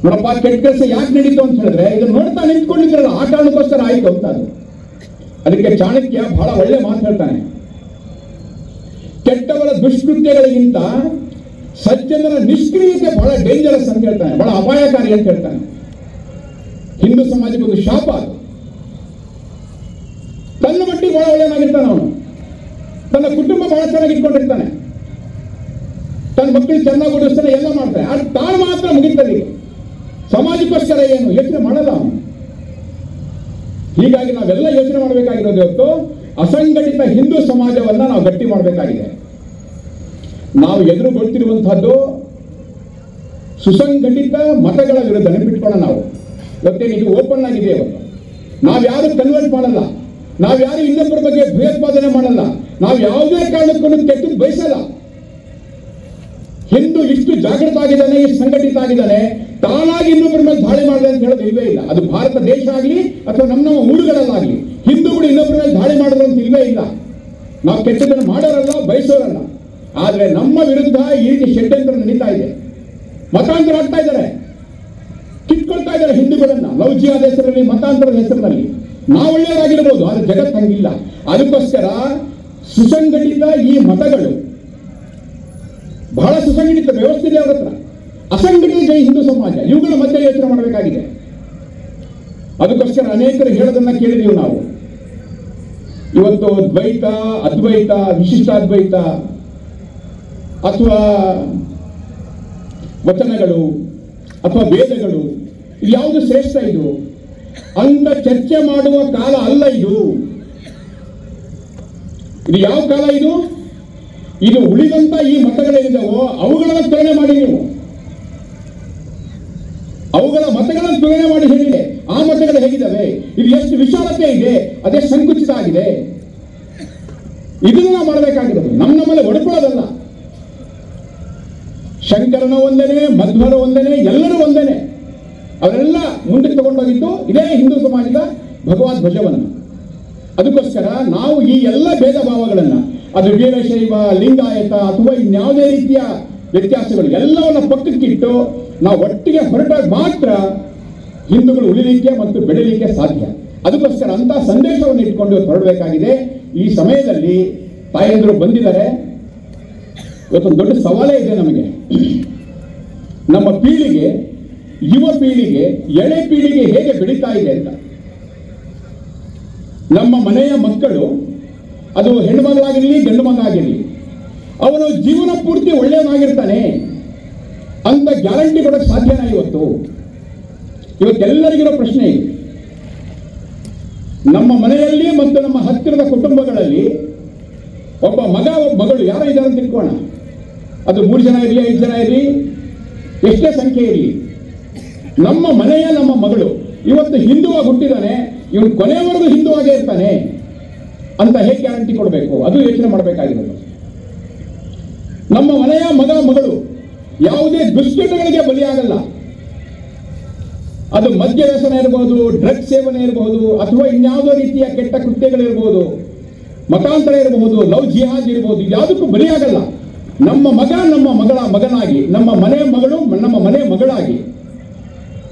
ನೋಡಪ್ಪ, ಕೆಟ್ಟ ಕೆಲಸ ಯಾಕೆ ನಡೀತು ಅಂತ ಹೇಳಿದ್ರೆ ಇದನ್ನು ನೋಡ್ತಾ ನಿಂತ್ಕೊಂಡಿದ್ರಲ್ಲ, ಆ ಕಾರಣಕ್ಕೋಸ್ಕರ ಆಯ್ತು ಅಂತ. ಅದಕ್ಕೆ ಚಾಣಕ್ಯ ಬಹಳ ಒಳ್ಳೆ ಮಾತು ಹೇಳ್ತಾನೆ, ಕೆಟ್ಟವರ ದುಷ್ಕೃತ್ಯಗಳಿಗಿಂತ ಸಜ್ಜನರ ನಿಷ್ಕ್ರಿಯತೆ ಬಹಳ ಡೇಂಜರಸ್ ಅಂತ ಹೇಳ್ತಾನೆ, ಬಹಳ ಅಪಾಯಕಾರಿ ಅಂತ ಹೇಳ್ತಾನೆ. ಹಿಂದೂ ಸಮಾಜಕ್ಕೆ ಒಂದು ಶಾಪ ಅದು. ತನ್ನ ಮಟ್ಟಿಗೆ ಬಹಳ ಒಳ್ಳೆಯನಾಗಿರ್ತಾನೆ ಅವನು, ತನ್ನ ಕುಟುಂಬ ಬಹಳ ಚೆನ್ನಾಗಿ ಇಟ್ಕೊಂಡಿರ್ತಾನೆ, ತನ್ನ ಮಕ್ಕಳಿಗೆ ಚೆನ್ನಾಗಿ ಓದಿಸ್ತಾನೆ, ಎಲ್ಲ ಮಾಡ್ತಾನೆ. ಆದ್ರೆ ತಾನು ಮಾತ್ರ ಮುಗಿತಾನೆ, ಸಮಾಜಕ್ಕೋಸ್ಕರ ಏನು ಯೋಚನೆ ಮಾಡಲ್ಲ ಅವನು. ಹೀಗಾಗಿ ನಾವೆಲ್ಲ ಯೋಚನೆ ಮಾಡಬೇಕಾಗಿರೋದು, ಇವತ್ತು ಅಸಂಘಟಿತ ಹಿಂದೂ ಸಮಾಜವನ್ನ ನಾವು ಗಟ್ಟಿ ಮಾಡಬೇಕಾಗಿದೆ. ನಾವು ಎದುರುಗೊಳ್ತಿರುವಂತಹದ್ದು ಸುಸಂಘಟಿತ ಮತಗಳ ವಿರುದ್ಧ. ನೆನಪಿಟ್ಕೊಳ್ಳೋಣ ನಾವು. ಇವತ್ತೇನು ಇದು ಓಪನ್ ಆಗಿದೆ. ಇವತ್ತು ನಾವ್ಯಾರು ಕನ್ವರ್ಟ್ ಮಾಡಲ್ಲ, ನಾವ್ಯಾರು ಇನ್ನೊಬ್ಬರ ಬಗ್ಗೆ ಭಯೋತ್ಪಾದನೆ ಮಾಡಲ್ಲ, ನಾವು ಯಾವುದೇ ಕಾರಣಕ್ಕೂ ಕೆಟ್ಟದ್ದು ಬಯಸಲ್ಲ. ಹಿಂದೂ ಇಷ್ಟು ಜಾಗೃತ ಆಗಿದ್ದಾನೆ, ಇಷ್ಟು ಸಂಘಟಿತ ಆಗಿದ್ದಾನೆ, ತಾನಾಗಿ ಇನ್ನೊಬ್ಬರ ಮೇಲೆ ದಾಳಿ ಮಾಡಿದೆ ಅಂತ ಹೇಳೋದು ಇಲ್ವೇ ಇಲ್ಲ. ಅದು ಭಾರತ ದೇಶ ಆಗಲಿ ಅಥವಾ ನಮ್ಮ ಊರುಗಳಲ್ಲಾಗಲಿ ಹಿಂದೂಗಳು ಇನ್ನೊಬ್ಬರ ಮೇಲೆ ದಾಳಿ ಮಾಡೋದು ಅಂತ ಇಲ್ವೇ ಇಲ್ಲ. ನಾವು ಕೆಟ್ಟದನ್ನು ಮಾಡೋರಲ್ಲ, ಬಯಸೋರಲ್ಲ. ಆದ್ರೆ ನಮ್ಮ ವಿರುದ್ಧ ಈ ರೀತಿ ಷಡ್ಯಂತ್ರ ನಡೀತಾ ಇದೆ. ಮತಾಂತರ ಆಗ್ತಾ ಇದ್ದಾರೆ, ಕಿತ್ಕೊಳ್ತಾ ಇದ್ದಾರೆ ಹಿಂದೂಗಳನ್ನ, ಲವ್ ಜಿಹಾದ್ ಹೆಸರಲ್ಲಿ, ಮತಾಂತರದ ಹೆಸರಿನಲ್ಲಿ. ನಾವು ಒಳ್ಳೆಯದಾಗಿರ್ಬೋದು, ಆದ್ರೆ ಜಗತ್ತು ಹಂಗಿಲ್ಲ. ಅದಕ್ಕೋಸ್ಕರ ಸುಸಂಘಟಿತ ಈ ಮತಗಳು ಬಹಳ ಸುಸಂಘಟಿತ ವ್ಯವಸ್ಥೆ ಇದೆ ಅವ್ರ ಹತ್ರ. ಅಸಂಘಟಿತ ಹಿಂದೂ ಸಮಾಜ, ಇವುಗಳ ಮಧ್ಯೆ ಯೋಚನೆ ಮಾಡಬೇಕಾಗಿದೆ. ಅದಕ್ಕೋಸ್ಕರ ಅನೇಕರು ಹೇಳೋದನ್ನ ಕೇಳಿದೀವಿ ನಾವು. ಇವತ್ತು ದ್ವೈತ, ಅದ್ವೈತ, ವಿಶಿಷ್ಟಾದ್ವೈತ ಅಥವಾ ವಚನಗಳು ಅಥವಾ ವೇದಗಳು, ಇದು ಯಾವುದು ಶ್ರೇಷ್ಠ ಇದು ಅಂತ ಚರ್ಚೆ ಮಾಡುವ ಕಾಲ ಅಲ್ಲ ಇದು. ಇದು ಯಾವ ಕಾಲ ಇದು? ಇದು ಉಳಿದಂತ ಈ ಮತಗಳೇನಿದಾವೋ ಅವುಗಳನ್ನು ತುಲನೆ ಮಾಡಿ, ನೀವು ಅವುಗಳ ಮತಗಳನ್ನು ತುಲನೆ ಮಾಡಿ ಹೇಳಿದೆ, ಆ ಮತಗಳು ಹೇಗಿದ್ದಾವೆ, ಇದು ಎಷ್ಟು ವಿಶಾಲತೆ ಇದೆ, ಅದೆಷ್ಟು ಸಂಕುಚಿತ ಆಗಿದೆ. ಇದನ್ನು ನಾವು ಮಾಡಬೇಕಾಗಿರೋದು, ನಮ್ಮಲ್ಲಿ ಒಡ್ಕೊಳ್ಳೋದಲ್ಲ. ಶಂಕರನ ಒಂದೇನೆ, ಮಧ್ವರ ಒಂದೇನೆ, ಎಲ್ಲರೂ ಒಂದೇನೆ. ಅವರೆಲ್ಲ ಮುಂದಕ್ಕೆ ತಗೊಂಡೋಗಿದ್ದು ಇದೇ ಹಿಂದೂ ಸಮಾಜದ ಭಗವದ್ ಧ್ವಜವನ್ನು. ಅದಕ್ಕೋಸ್ಕರ ನಾವು ಈ ಎಲ್ಲ ಭೇದ ಭಾವಗಳನ್ನ, ಅದು ವೀರಶೈವ, ಲಿಂಗಾಯತ ಅಥವಾ ಇನ್ಯಾವುದೇ ರೀತಿಯ ವ್ಯತ್ಯಾಸಗಳು ಎಲ್ಲವನ್ನ ಪಕ್ಕಕ್ಕಿಟ್ಟು ನಾವು ಒಟ್ಟಿಗೆ ಹೊರಟಾಗ ಮಾತ್ರ ಹಿಂದೂಗಳು ಉಳಿಲಿಕ್ಕೆ ಮತ್ತು ಬೆಳೀಲಿಕ್ಕೆ ಸಾಧ್ಯ. ಅದಕ್ಕೋಸ್ಕರ ಅಂತ ಸಂದೇಶವನ್ನು ಇಟ್ಕೊಂಡು ಹೊರಡಬೇಕಾಗಿದೆ. ಈ ಸಮಯದಲ್ಲಿ ತಾಯಂದಿರು ಬಂದಿದ್ದಾರೆ. ಇವತ್ತೊಂದು ದೊಡ್ಡ ಸವಾಲೇ ಇದೆ ನಮಗೆ. ನಮ್ಮ ಪೀಳಿಗೆ, ಯುವ ಪೀಳಿಗೆ, ಎಳೆ ಪೀಳಿಗೆ ಹೇಗೆ ಬೆಳೀತಾ ಇದೆ ಅಂತ. ನಮ್ಮ ಮನೆಯ ಮಕ್ಕಳು, ಅದು ಹೆಣ್ಣು ಮಗಳಾಗಿರಲಿ ಗಂಡು ಮಗ ಆಗಿರಲಿ, ಅವನು ಜೀವನ ಪೂರ್ತಿ ಒಳ್ಳೆಯವನಾಗಿರ್ತಾನೆ ಅಂತ ಗ್ಯಾರಂಟಿ ಕೊಡಕ್ಕೆ ಸಾಧ್ಯನಾ? ಇವತ್ತೆಲ್ಲರಿಗಿರೋ ಪ್ರಶ್ನೆ ಇದೆ. ನಮ್ಮ ಮನೆಯಲ್ಲಿ ಮತ್ತು ನಮ್ಮ ಹತ್ತಿರದ ಕುಟುಂಬಗಳಲ್ಲಿ ಒಬ್ಬ ಮಗ, ಒಬ್ಬ ಮಗಳು ಯಾರೋ ಇದ್ದಾರೆ ಅಂತ ತಿಳ್ಕೋಣ. ಅದು 3 ಜನ ಇರಲಿ, 5 ಜನ ಇರಲಿ, ಎಷ್ಟೇ ಸಂಖ್ಯೆ ಇರಲಿ, ನಮ್ಮ ಮನೆಯ ನಮ್ಮ ಮಗಳು ಇವತ್ತು ಹಿಂದುವಾಗಿ ಹುಟ್ಟಿದಾನೆ, ಇವನು ಕೊನೆಯವರೆಗೂ ಹಿಂದುವಾಗೇ ಇರ್ತಾನೆ ಅಂತ ಹೇಗೆ ಗ್ಯಾರಂಟಿ ಕೊಡಬೇಕು? ಅದು ಯೋಚನೆ ಮಾಡಬೇಕಾಗಿರೋದು. ನಮ್ಮ ಮನೆಯ ಮಗ ಮಗಳು ಯಾವುದೇ ದುಶ್ಚಟಗಳಿಗೆ ಬಲಿಯಾಗಲ್ಲ. ಅದು ಮದ್ಯ ವ್ಯಸನ ಇರಬಹುದು, ಡ್ರಗ್ಸ್ ಸೇವನೆ ಇರಬಹುದು, ಅಥವಾ ಇನ್ಯಾವುದೋ ರೀತಿಯ ಕೆಟ್ಟ ಕೃತ್ಯಗಳಿರ್ಬೋದು, ಮತಾಂತರ ಇರಬಹುದು, ಲವ್ ಜಿಹಾದ್ ಇರಬಹುದು, ಯಾವುದಕ್ಕೂ ಬಲಿಯಾಗಲ್ಲ. ನಮ್ಮ ಮಗ ನಮ್ಮ ಮಗಳ ಮಗನಾಗಿ, ನಮ್ಮ ಮನೆ ಮಗಳು ನಮ್ಮ ಮನೆ ಮಗಳಾಗಿ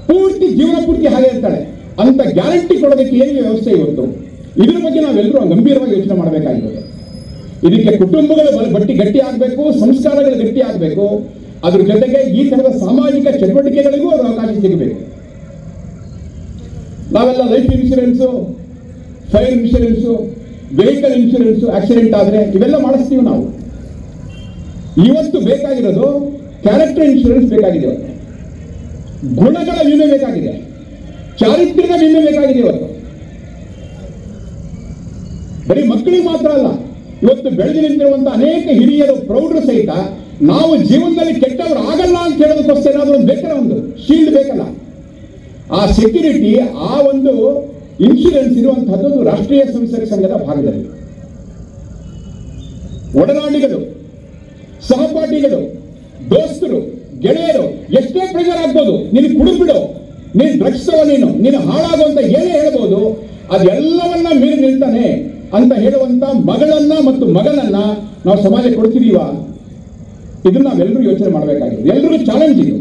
ಪೂರ್ತಿ ಜೀವನ ಪೂರ್ತಿ ಹಾಗೆ ಇರ್ತಾಳೆ ಅಂತ ಗ್ಯಾರಂಟಿ ಕೊಡೋದಕ್ಕೆ ಏನು ವ್ಯವಸ್ಥೆ ಇವತ್ತು? ಇದ್ರ ಬಗ್ಗೆ ನಾವೆಲ್ಲರೂ ಗಂಭೀರವಾಗಿ ಯೋಚನೆ ಮಾಡಬೇಕಾಗಿರೋದು. ಇದಕ್ಕೆ ಕುಟುಂಬಗಳು ಗಟ್ಟಿ ಆಗಬೇಕು, ಸಂಸ್ಕಾರಗಳು ಗಟ್ಟಿ ಆಗಬೇಕು. ಅದ್ರ ಜೊತೆಗೆ ಈ ತರದ ಸಾಮಾಜಿಕ ಚಟುವಟಿಕೆಗಳಿಗೂ ಅವರು ಅವಕಾಶ ಸಿಗಬೇಕು. ನಾವೆಲ್ಲ life insurance, fire insurance, vehicle insurance, accident ಆದರೆ ಇವೆಲ್ಲ ಮಾಡಿಸ್ತೀವಿ ನಾವು. ಇವತ್ತು ಬೇಕಾಗಿರೋದು ಕ್ಯಾರೆಕ್ಟರ್ ಇನ್ಶೂರೆನ್ಸ್ ಬೇಕಾಗಿದೆ, ಗುಣಗಳ ವಿಮೆ ಬೇಕಾಗಿದೆ, ಚಾರಿತ್ರ್ಯದ ವಿಮೆ ಬೇಕಾಗಿದೆ. ಇವತ್ತು ಬರೀ ಮಕ್ಕಳಿಗೆ ಮಾತ್ರ ಅಲ್ಲ, ಇವತ್ತು ಬೆಳೆದು ನಿಂತಿರುವಂತಹ ಅನೇಕ ಹಿರಿಯರು, ಪ್ರೌಢರು ಸಹಿತ ನಾವು ಜೀವನದಲ್ಲಿ ಕೆಟ್ಟವರು ಆಗಲ್ಲ ಅಂತ ಹೇಳೋದಕ್ಕೋಸ್ಕರ ಏನಾದರೂ ಒಂದು ಬೇಕಲ್ಲ, ಒಂದು ಶೀಲ್ಡ್ ಬೇಕಲ್ಲ. ಆ ಸೆಕ್ಯೂರಿಟಿ, ಆ ಒಂದು ಇನ್ಶೂರೆನ್ಸ್ ಇರುವಂತಹದ್ದು ರಾಷ್ಟ್ರೀಯ ಸ್ವಯಂಸೇವಕ ಸಂಘದ ಭಾಗದಲ್ಲಿ. ಒಡನಾಡಿಗಳು, ಸಹಪಾಠಿಗಳು, ದೋಸ್ತರು, ಗೆಳೆಯರು ಎಷ್ಟೇ ಪ್ರೆಷರ್ ಆಗ್ಬೋದು, ನೀನು ಕುಡಿದ್ಬಿಡು, ನೀನು ಡ್ರಗ್ಸ್ ನೀನು ಹಾಳಾಗುವಂತ ಏನೇ ಹೇಳ್ಬೋದು, ಅದೆಲ್ಲವನ್ನ ಮೀರಿ ನಿಲ್ತಾನೆ ಅಂತ ಹೇಳುವಂತ ಮಗಳನ್ನ ಮತ್ತು ಮಗನನ್ನ ನಾವು ಸಮಾಜಕ್ಕೆ ಕೊಡ್ತಿದೀವ? ಇದನ್ನ ನಾವೆಲ್ಲರೂ ಯೋಚನೆ ಮಾಡಬೇಕಾಗಿದೆ. ಎಲ್ರಿಗೂ ಚಾಲೆಂಜ್ ಇದು.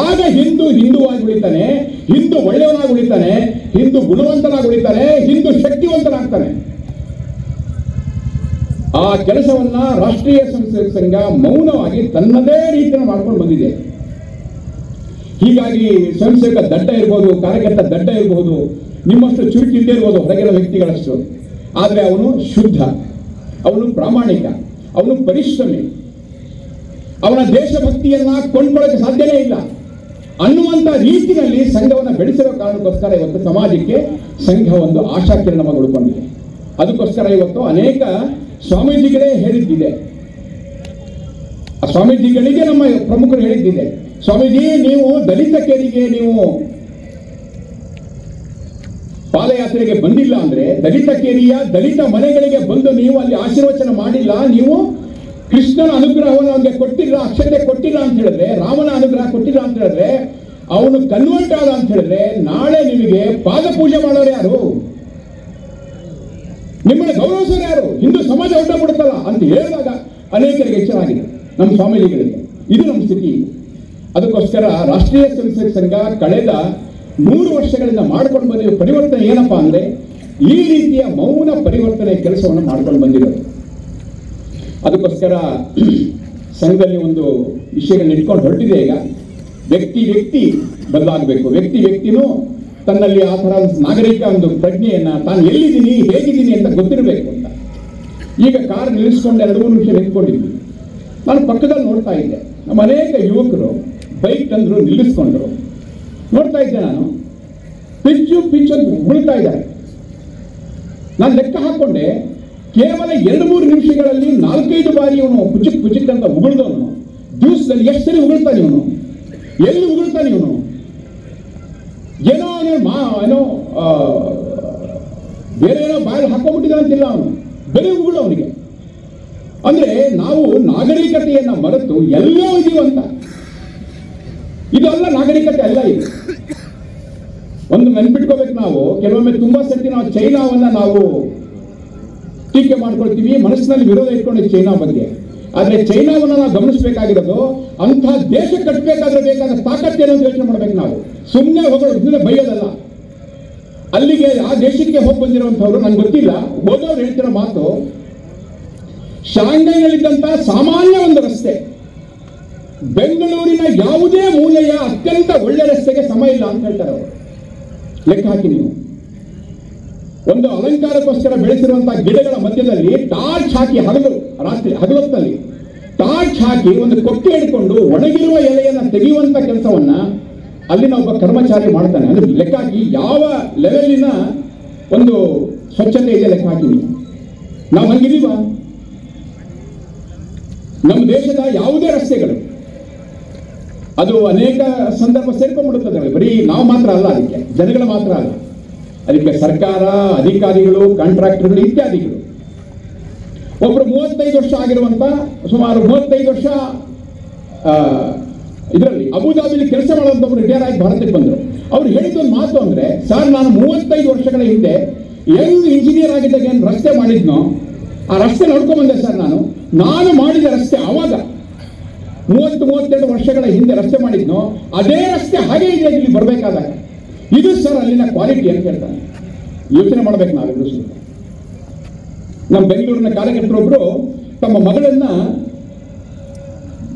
ಆಗ ಹಿಂದುವಾಗಿ ಉಳಿತಾನೆ, ಹಿಂದೂ ಒಳ್ಳೆಯವನಾಗಿ ಉಳಿತಾನೆ, ಹಿಂದೂ ಗುಣವಂತನಾಗಿ ಉಳಿತಾನೆ, ಹಿಂದೂ ಶಕ್ತಿವಂತನಾಗ್ತಾನೆ. ಆ ಕೆಲಸವನ್ನ ರಾಷ್ಟ್ರೀಯ ಸ್ವಯಂಸೇವಕ ಸಂಘ ಮೌನವಾಗಿ ತನ್ನದೇ ರೀತಿಯನ್ನು ಮಾಡ್ಕೊಂಡು ಬಂದಿದೆ. ಹೀಗಾಗಿ ಸ್ವಯಂಸೇವಕ ದಡ್ಡ ಇರಬಹುದು, ಕಾರ್ಯಕರ್ತ ದಡ್ಡ ಇರಬಹುದು, ನಿಮ್ಮಷ್ಟು ಚುರುಕು ಇಲ್ಲದೆ ಇರಬಹುದು ಹೊರಗಿನ ವ್ಯಕ್ತಿಗಳಷ್ಟು, ಆದರೆ ಅವನು ಶುದ್ಧ, ಅವನು ಪ್ರಾಮಾಣಿಕ, ಅವನು ಪರಿಶ್ರಮಿ, ಅವನ ದೇಶಭಕ್ತಿಯನ್ನ ಕೊಂಡ್ಕೊಳ್ಳೋಕೆ ಸಾಧ್ಯನೇ ಇಲ್ಲ ಅನ್ನುವಂತ ರೀತಿಯಲ್ಲಿ ಸಂಘವನ್ನು ಬೆಳೆಸಿರೋ ಕಾರಣಕ್ಕೋಸ್ಕರ ಇವತ್ತು ಸಮಾಜಕ್ಕೆ ಸಂಘ ಒಂದು ಆಶಾಕಿರಣವಾಗಿ ಉಳ್ಕೊಂಡಿದೆ. ಅದಕ್ಕೋಸ್ಕರ ಇವತ್ತು ಅನೇಕ ಸ್ವಾಮೀಜಿಗಳೇ ಹೇಳಿದ್ದಿದೆ, ಆ ಸ್ವಾಮೀಜಿಗಳಿಗೆ ನಮ್ಮ ಪ್ರಮುಖರು ಹೇಳಿದ್ದಿದೆ, ಸ್ವಾಮೀಜಿ ನೀವು ದಲಿತ ಕೇರಿಗೆ ನೀವು ಪಾದಯಾತ್ರೆಗೆ ಬಂದಿಲ್ಲ ಅಂದ್ರೆ, ದಲಿತ ಕೇರಿಯ ದಲಿತ ಮನೆಗಳಿಗೆ ಬಂದು ನೀವು ಅಲ್ಲಿ ಆಶೀರ್ವಚನ ಮಾಡಿಲ್ಲ, ನೀವು ಕೃಷ್ಣನ ಅನುಗ್ರಹವನ್ನು ಅವನಿಗೆ ಕೊಟ್ಟಿಲ್ಲ, ಅಕ್ಷತೆ ಕೊಟ್ಟಿಲ್ಲ ಅಂತ ಹೇಳಿದ್ರೆ, ರಾಮನ ಅನುಗ್ರಹ ಕೊಟ್ಟಿಲ್ಲ ಅಂತ ಹೇಳಿದ್ರೆ, ಅವನು ಕನ್ವರ್ಟ್ ಆದ ಅಂತ ಹೇಳಿದ್ರೆ, ನಾಳೆ ನಿಮಗೆ ಪಾದ ಪೂಜೆ ಮಾಡೋರು ಯಾರು? ನಿಮ್ಮನ್ನು ಗೌರವಿಸೋರು ಯಾರು? ಹಿಂದೂ ಸಮಾಜ ಹೊರಟುಬಿಡುತ್ತಲ್ಲ ಅಂತ ಹೇಳಿದಾಗ ಅನೇಕರಿಗೆ ಎಚ್ಚರ ಆಗಿದೆ, ನಮ್ಮ ಸ್ವಾಮೀಜಿಗಳಿಗೆ. ಇದು ನಮ್ಮ ಸ್ಥಿತಿ. ಅದಕ್ಕೋಸ್ಕರ ರಾಷ್ಟ್ರೀಯ ಸ್ವಯಂಸೇವಕ ಸಂಘ ಕಳೆದ 100 ವರ್ಷಗಳಿಂದ ಮಾಡ್ಕೊಂಡು ಬಂದಿರೋ ಪರಿವರ್ತನೆ ಏನಪ್ಪಾ ಅಂದ್ರೆ, ಈ ರೀತಿಯ ಮೌನ ಪರಿವರ್ತನೆ ಕೆಲಸವನ್ನು ಮಾಡ್ಕೊಂಡು ಬಂದಿರೋದು. ಅದಕ್ಕೋಸ್ಕರ ಸಂಘದಲ್ಲಿ ಒಂದು ವಿಷಯಗಳನ್ನ ಇಟ್ಕೊಂಡು ಹೊರಟಿದೆ. ಈಗ ವ್ಯಕ್ತಿ ಬದಲಾಗಬೇಕು, ವ್ಯಕ್ತಿನೂ ತನ್ನಲ್ಲಿ ಆ ಥರ ನಾಗರಿಕ ಒಂದು ಪ್ರಜ್ಞೆಯನ್ನ, ತಾನು ಎಲ್ಲಿದ್ದೀನಿ ಹೇಗಿದ್ದೀನಿ ಅಂತ ಗೊತ್ತಿರಬೇಕು ಅಂತ. ಈಗ ಕಾರ್ ನಿಲ್ಲಿಸ್ಕೊಂಡು 2-3 ನಿಮಿಷ ನಿಂತ್ಕೊಂಡಿದ್ವಿ. ನಾನು ಪಕ್ಕದಲ್ಲಿ ನೋಡ್ತಾ ಇದ್ದೆ, ನಮ್ಮ ಅನೇಕ ಯುವಕರು ಬೈಕ್ ತಂದ್ರು, ನಿಲ್ಲಿಸ್ಕೊಂಡ್ರು. ನೋಡ್ತಾ ಇದ್ದೆ ನಾನು, ಪಿಚ್ಚು ಅಂತ ಉಗುಳ್ತಾ ಇದ್ದಾರೆ. ನಾನು ಲೆಕ್ಕ ಹಾಕೊಂಡೆ, ಕೇವಲ 2-3 ನಿಮಿಷಗಳಲ್ಲಿ 4-5 ಬಾರಿ ಇವನು ಪುಚಿಕ್ ಅಂತ ಉಗುಳ್ದವನು ದಿವಸದಲ್ಲಿ ಎಷ್ಟು ಸರಿ ಉಗುಳ್ತಾನೆ ಇವನು? ಎಲ್ಲಿ ಉಗುಳ್ತಾನೆ ಇವನು? ಏನೋ ಬೇರೆ ಏನೋ ಬಾಯಲ್ಲಿ ಹಾಕೊಂಡ್ಬಿಟ್ಟಿದ ಅಂತಿಲ್ಲ, ಅವನು ಬರೀ ಉಗುಳು ಅವನಿಗೆ. ಅಂದ್ರೆ ನಾವು ನಾಗರಿಕತೆಯನ್ನ ಮರೆತು ಎಲ್ಲೋ ಇದೀವಂತ. ಇದು ಅಲ್ಲ ನಾಗರಿಕತೆ ಅಲ್ಲ ಇದು. ಒಂದು ನೆನ್ಪಿಟ್ಕೋಬೇಕು ನಾವು. ಕೆಲವೊಮ್ಮೆ ತುಂಬಾ ಸರ್ತಿ ನಾವು ಚೈನಾವನ್ನ ನಾವು ಟೀಕೆ ಮಾಡ್ಕೊಳ್ತೀವಿ, ಮನಸ್ಸಿನಲ್ಲಿ ವಿರೋಧ ಇಟ್ಕೊಂಡು ಚೈನಾ ಬಗ್ಗೆ. ಆದ್ರೆ ಚೈನಾವನ್ನ ನಾವು ಗಮನಿಸಬೇಕಾಗಿರೋದು, ಅಂಥ ದೇಶ ಕಟ್ಟಬೇಕಾದ್ರೆ ಬೇಕಾದ ತಾಕತ್ತೇನು ಅಂತ ಯೋಚನೆ ಮಾಡ್ಬೇಕು ನಾವು. ಸುಮ್ಮನೆ ಹೋಗೋದು ಬೈಯೋದಲ್ಲ. ಅಲ್ಲಿಗೆ ಆ ದೇಶಕ್ಕೆ ಹೋಗಿ ಬಂದಿರುವಂತವ್ರು ನಂಗೆ ಗೊತ್ತಿಲ್ಲ, ಓದೋರು ಹೇಳ್ತಿರೋ ಮಾತು, ಶಾಂಘೈನಲ್ಲಿದ್ದಂತಹ ಸಾಮಾನ್ಯ ಒಂದು ರಸ್ತೆ ಬೆಂಗಳೂರಿನ ಯಾವುದೇ ಮೂಲೆಯ ಅತ್ಯಂತ ಒಳ್ಳೆ ರಸ್ತೆಗೆ ಸಮ ಇಲ್ಲ ಅಂತ ಹೇಳ್ತಾರೆ ಅವರು. ಲೆಕ್ಕ ಹಾಕಿ ನೀವು. ಒಂದು ಅಲಂಕಾರಕ್ಕೋಸ್ಕರ ಬೆಳೆಸಿರುವಂತಹ ಗಿಡಗಳ ಮಧ್ಯದಲ್ಲಿ ಟಾರ್ಚ್ ಹಾಕಿ ಹಗಲೊತ್ತಲ್ಲಿ ಟಾರ್ಚ್ ಹಾಕಿ ಒಂದು ಕೊಕ್ಕೆ ಹಿಡ್ಕೊಂಡು ಒಣಗಿರುವ ಎಲೆಯನ್ನ ತೆಗೆಯುವಂತ ಕೆಲಸವನ್ನ ಅಲ್ಲಿನ ಒಬ್ಬ ಕರ್ಮಚಾರಿ ಮಾಡ್ತಾನೆ. ಅಂದ್ರೆ ಲೆಕ್ಕ ಹಾಕಿ ಯಾವ ಲೆವೆಲಿನ ಒಂದು ಸ್ವಚ್ಛತೆ ಇದೆ ಲೆಕ್ಕ ಹಾಕಿ. ನಾವು ಹಂಗಿದೀವ? ನಮ್ಮ ದೇಶದ ಯಾವುದೇ ರಸ್ತೆಗಳು ಅದು ಅನೇಕ ಸಂದರ್ಭ ಸೇರ್ಕೊಂಡ್ಬಿಡುತ್ತದೆ. ಬರೀ ನಾವು ಮಾತ್ರ ಅಲ್ಲ, ಅದಕ್ಕೆ ಜನಗಳು ಮಾತ್ರ ಅಲ್ಲ, ಅದಕ್ಕೆ ಸರ್ಕಾರ, ಅಧಿಕಾರಿಗಳು, ಕಾಂಟ್ರಾಕ್ಟರ್ಗಳು ಇತ್ಯಾದಿಗಳು. ಒಬ್ರು 35 ವರ್ಷ ಆಗಿರುವಂತ, ಸುಮಾರು 35 ವರ್ಷ ಇದರಲ್ಲಿ ಅಬುದಾಬಿಲಿ ಕೆಲಸ ಮಾಡುವಂತವ್ರು ರಿಟೈರ್ ಆಗಿ ಭಾರತಕ್ಕೆ ಬಂದರು. ಅವ್ರು ಹೇಳಿದೊಂದು ಮಾತು ಅಂದ್ರೆ, ಸರ್ ನಾನು 35 ವರ್ಷಗಳ ಹಿಂದೆ ಯಂಗ್ ಇಂಜಿನಿಯರ್ ಆಗಿದ್ದಾಗ ಏನು ರಸ್ತೆ ಮಾಡಿದ್ನೋ ಆ ರಸ್ತೆ ನೋಡ್ಕೊಂಡ್ ಬಂದೆ ಸರ್. ನಾನು ಮಾಡಿದ ರಸ್ತೆ ಅವಾಗ 30-32 ವರ್ಷಗಳ ಹಿಂದೆ ರಸ್ತೆ ಮಾಡಿದ್ನೋ ಅದೇ ರಸ್ತೆ ಹಾಗೆ ಇದೆ ಇಲ್ಲಿ ಬರಬೇಕಾದಾಗ. ಇದು ಸರ್ ಅಲ್ಲಿನ ಕ್ವಾಲಿಟಿ ಅಂತ ಹೇಳ್ತಾನೆ. ಯೋಚನೆ ಮಾಡ್ಬೇಕು ನಾವೆಲ್ಲರೂ ಸ್ವಲ್ಪ. ನಮ್ಮ ಬೆಂಗಳೂರಿನ ಕಾರ್ಯಕರ್ತರೊಬ್ರು ತಮ್ಮ ಮಗಳನ್ನ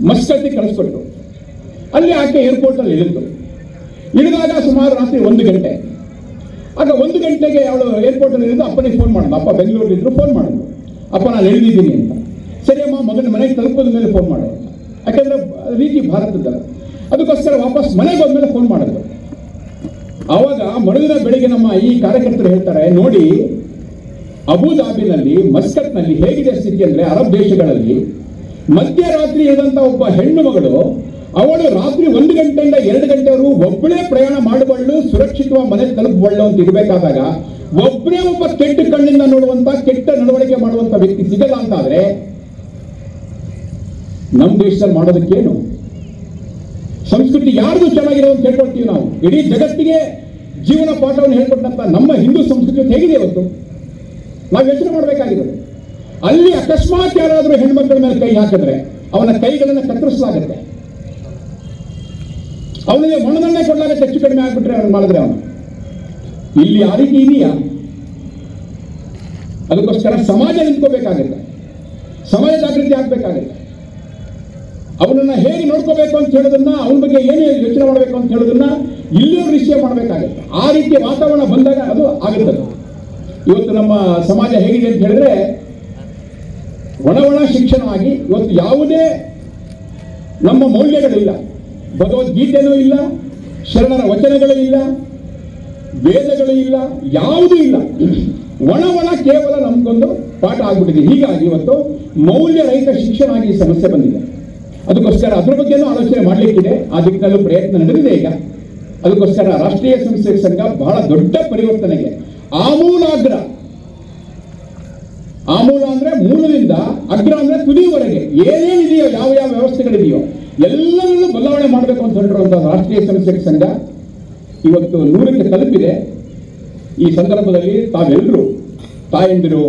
ಮಸ್ಕತ್ಗೆ ಕಳಿಸ್ಕೊಟ್ರು. ಅಲ್ಲಿ ಆಕೆ ಏರ್ಪೋರ್ಟ್ ಅಲ್ಲಿ ಇಳಿದಾಗ ಸುಮಾರು ರಾತ್ರಿ 1 ಗಂಟೆ. ಆಗ 1 ಗಂಟೆಗೆ ಅವಳು ಏರ್ಪೋರ್ಟ್ ಅಲ್ಲಿ ಇಳಿದು ಅಪ್ಪನಿಗೆ ಫೋನ್ ಮಾಡಿದ್ಲು. ಅಪ್ಪ ಬೆಂಗಳೂರಿದ್ರು. ಫೋನ್ ಮಾಡಿದ್ರು, ಅಪ್ಪ ನಾನು ಇಳಿದಿದ್ದೀನಿ ಅಂತ. ಸರಿ ಅಮ್ಮ, ಮಗನ ಮನೆಗೆ ತಲುಪೋದ ಮೇಲೆ ಫೋನ್ ಮಾಡು, ಯಾಕಂದ್ರೆ ರೀತಿ ಭಾರತದಲ್ಲ. ಅದಕ್ಕೋಸ್ಕರ ವಾಪಸ್ ಮನೆಗೆ ಹೋದ್ಮೇಲೆ ಫೋನ್ ಮಾಡಿದ್ರು. ಆವಾಗ ಮರುದಿನ ಬೆಳಿಗ್ಗೆ ನಮ್ಮ ಈ ಕಾರ್ಯಕರ್ತರು ಹೇಳ್ತಾರೆ, ನೋಡಿ ಅಬುದಾಬಿನಲ್ಲಿ, ಮಸ್ಕತ್ನಲ್ಲಿ ಹೇಗಿದೆ ಸ್ಥಿತಿ ಅಂದ್ರೆ, ಅರಬ್ ದೇಶಗಳಲ್ಲಿ ಮಧ್ಯರಾತ್ರಿ ಇರುವಂತ ಒಬ್ಬ ಹೆಣ್ಣು ಮಗಳು, ಅವಳು ರಾತ್ರಿ 1 ಗಂಟೆಯಿಂದ 2 ಗಂಟೆವರೆಗೂ ಒಬ್ಬಳೇ ಪ್ರಯಾಣ ಮಾಡಬಳ್ಳು, ಸುರಕ್ಷಿತವಾಗಿ ಮನೆ ತಲುಪಬಳ್ಳು ಅಂತ ಇರಬೇಕಾದಾಗ ಒಬ್ಬನೇ ಒಬ್ಬ ಕೆಟ್ಟ ಕಣ್ಣಿಂದ ನೋಡುವಂತ, ಕೆಟ್ಟ ನಡವಳಿಕೆ ಮಾಡುವಂತ ವ್ಯಕ್ತಿ ಸಿಗಲ್ಲ ಅಂತಾದ್ರೆ ನಮ್ಮ ದೇಶದಲ್ಲಿ ಮಾಡೋದಕ್ಕೇನು? ಸಂಸ್ಕೃತಿ ಯಾರ್ದು ಚೆನ್ನಾಗಿರೋ ಅಂತ ಹೇಳ್ಕೊಳ್ತೀವಿ ನಾವು. ಇಡೀ ಜಗತ್ತಿಗೆ ಜೀವನ ಪಾಠವನ್ನು ಹೇಳ್ಕೊಟ್ಟಂತ ನಮ್ಮ ಹಿಂದೂ ಸಂಸ್ಕೃತಿ ಹೇಗಿದೆ ಇವತ್ತು? ನಾವು ಯೋಚನೆ ಮಾಡಬೇಕಾಗಿರೋದು. ಅಲ್ಲಿ ಅಕಸ್ಮಾತ್ ಯಾರಾದರೂ ಹೆಣ್ಮಕ್ಳ ಮೇಲೆ ಕೈ ಹಾಕಿದ್ರೆ ಅವನ ಕೈಗಳನ್ನು ಕತ್ತರಿಸಲಾಗುತ್ತೆ, ಅವನಿಗೆ ಮಣ್ಣನ್ನೇ ಕೊಡಲಾಗುತ್ತೆ, ಹೆಚ್ಚು ಕಡಿಮೆ ಆಗ್ಬಿಟ್ರೆ ಅವನು ಮಾಡಿದ್ರೆ ಅವನು. ಇಲ್ಲಿ ಆ ರೀತಿ ಇದೆಯಾ? ಅದಕ್ಕೋಸ್ಕರ ಸಮಾಜ ನಿಂತ್ಕೋಬೇಕಾಗುತ್ತೆ, ಸಮಾಜ ಜಾಗೃತಿ ಆಗ್ಬೇಕಾಗುತ್ತೆ. ಅವನನ್ನ ಹೇಗೆ ನೋಡ್ಕೋಬೇಕು ಅಂತ ಹೇಳೋದನ್ನ, ಅವನ ಬಗ್ಗೆ ಏನು ಯೋಚನೆ ಮಾಡಬೇಕು ಅಂತ ಹೇಳೋದನ್ನ ಇಲ್ಲಿಯೂ ನಿಶ್ಚಯ ಮಾಡಬೇಕಾಗುತ್ತೆ. ಆ ರೀತಿಯ ವಾತಾವರಣ ಬಂದಾಗ ಅದು ಆಗುತ್ತದೆ. ಇವತ್ತು ನಮ್ಮ ಸಮಾಜ ಹೇಗಿದೆ ಅಂತ ಹೇಳಿದ್ರೆ, ಒಣ ಶಿಕ್ಷಣ ಆಗಿ ಇವತ್ತು ಯಾವುದೇ ನಮ್ಮ ಮೌಲ್ಯಗಳಿಲ್ಲ, ಭಗವದ್ಗೀತೆನೂ ಇಲ್ಲ, ಶರಣರ ವಚನಗಳು ಇಲ್ಲ, ವೇದಗಳು ಇಲ್ಲ, ಯಾವುದೂ ಇಲ್ಲ. ಒಣ ಕೇವಲ ನಮ್ಗೊಂದು ಪಾಠ ಆಗ್ಬಿಟ್ಟಿದೆ. ಹೀಗಾಗಿ ಇವತ್ತು ಮೌಲ್ಯರಹಿತ ಶಿಕ್ಷಣ ಆಗಿ ಈ ಸಮಸ್ಯೆ ಬಂದಿದೆ. ಅದಕ್ಕೋಸ್ಕರ ಅದ್ರ ಬಗ್ಗೆನೂ ಆಲೋಚನೆ ಮಾಡಲಿಕ್ಕಿದೆ. ಆ ದಿಕ್ಕಲ್ಲೂ ಪ್ರಯತ್ನ ನಡೆದಿದೆ ಈಗ. ಅದಕ್ಕೋಸ್ಕರ ರಾಷ್ಟ್ರೀಯ ಸ್ವಯಂಸೇವಕ ಸಂಘ ಬಹಳ ದೊಡ್ಡ ಪರಿವರ್ತನೆಗೆ ಆಮೂಲ ಅಂದ್ರೆ ಮೂಲದಿಂದ, ಅಗ್ರ ಅಂದ್ರೆ ತುದಿಯವರೆಗೆ ಏನೇನಿದೆಯೋ, ಯಾವ ಯಾವ ವ್ಯವಸ್ಥೆಗಳಿದೆಯೋ ಎಲ್ಲರನ್ನೂ ಬದಲಾವಣೆ ಮಾಡಬೇಕು ಅಂತ ಹೊರಟಿರುವಂತಹ ರಾಷ್ಟ್ರೀಯ ಸ್ವಯಂಸೇವಕ ಸಂಘ ಇವತ್ತು 100ಕ್ಕೆ ತಲುಪಿದೆ. ಈ ಸಂದರ್ಭದಲ್ಲಿ ತಾವೆಲ್ಲರೂ, ತಾಯಂದಿರು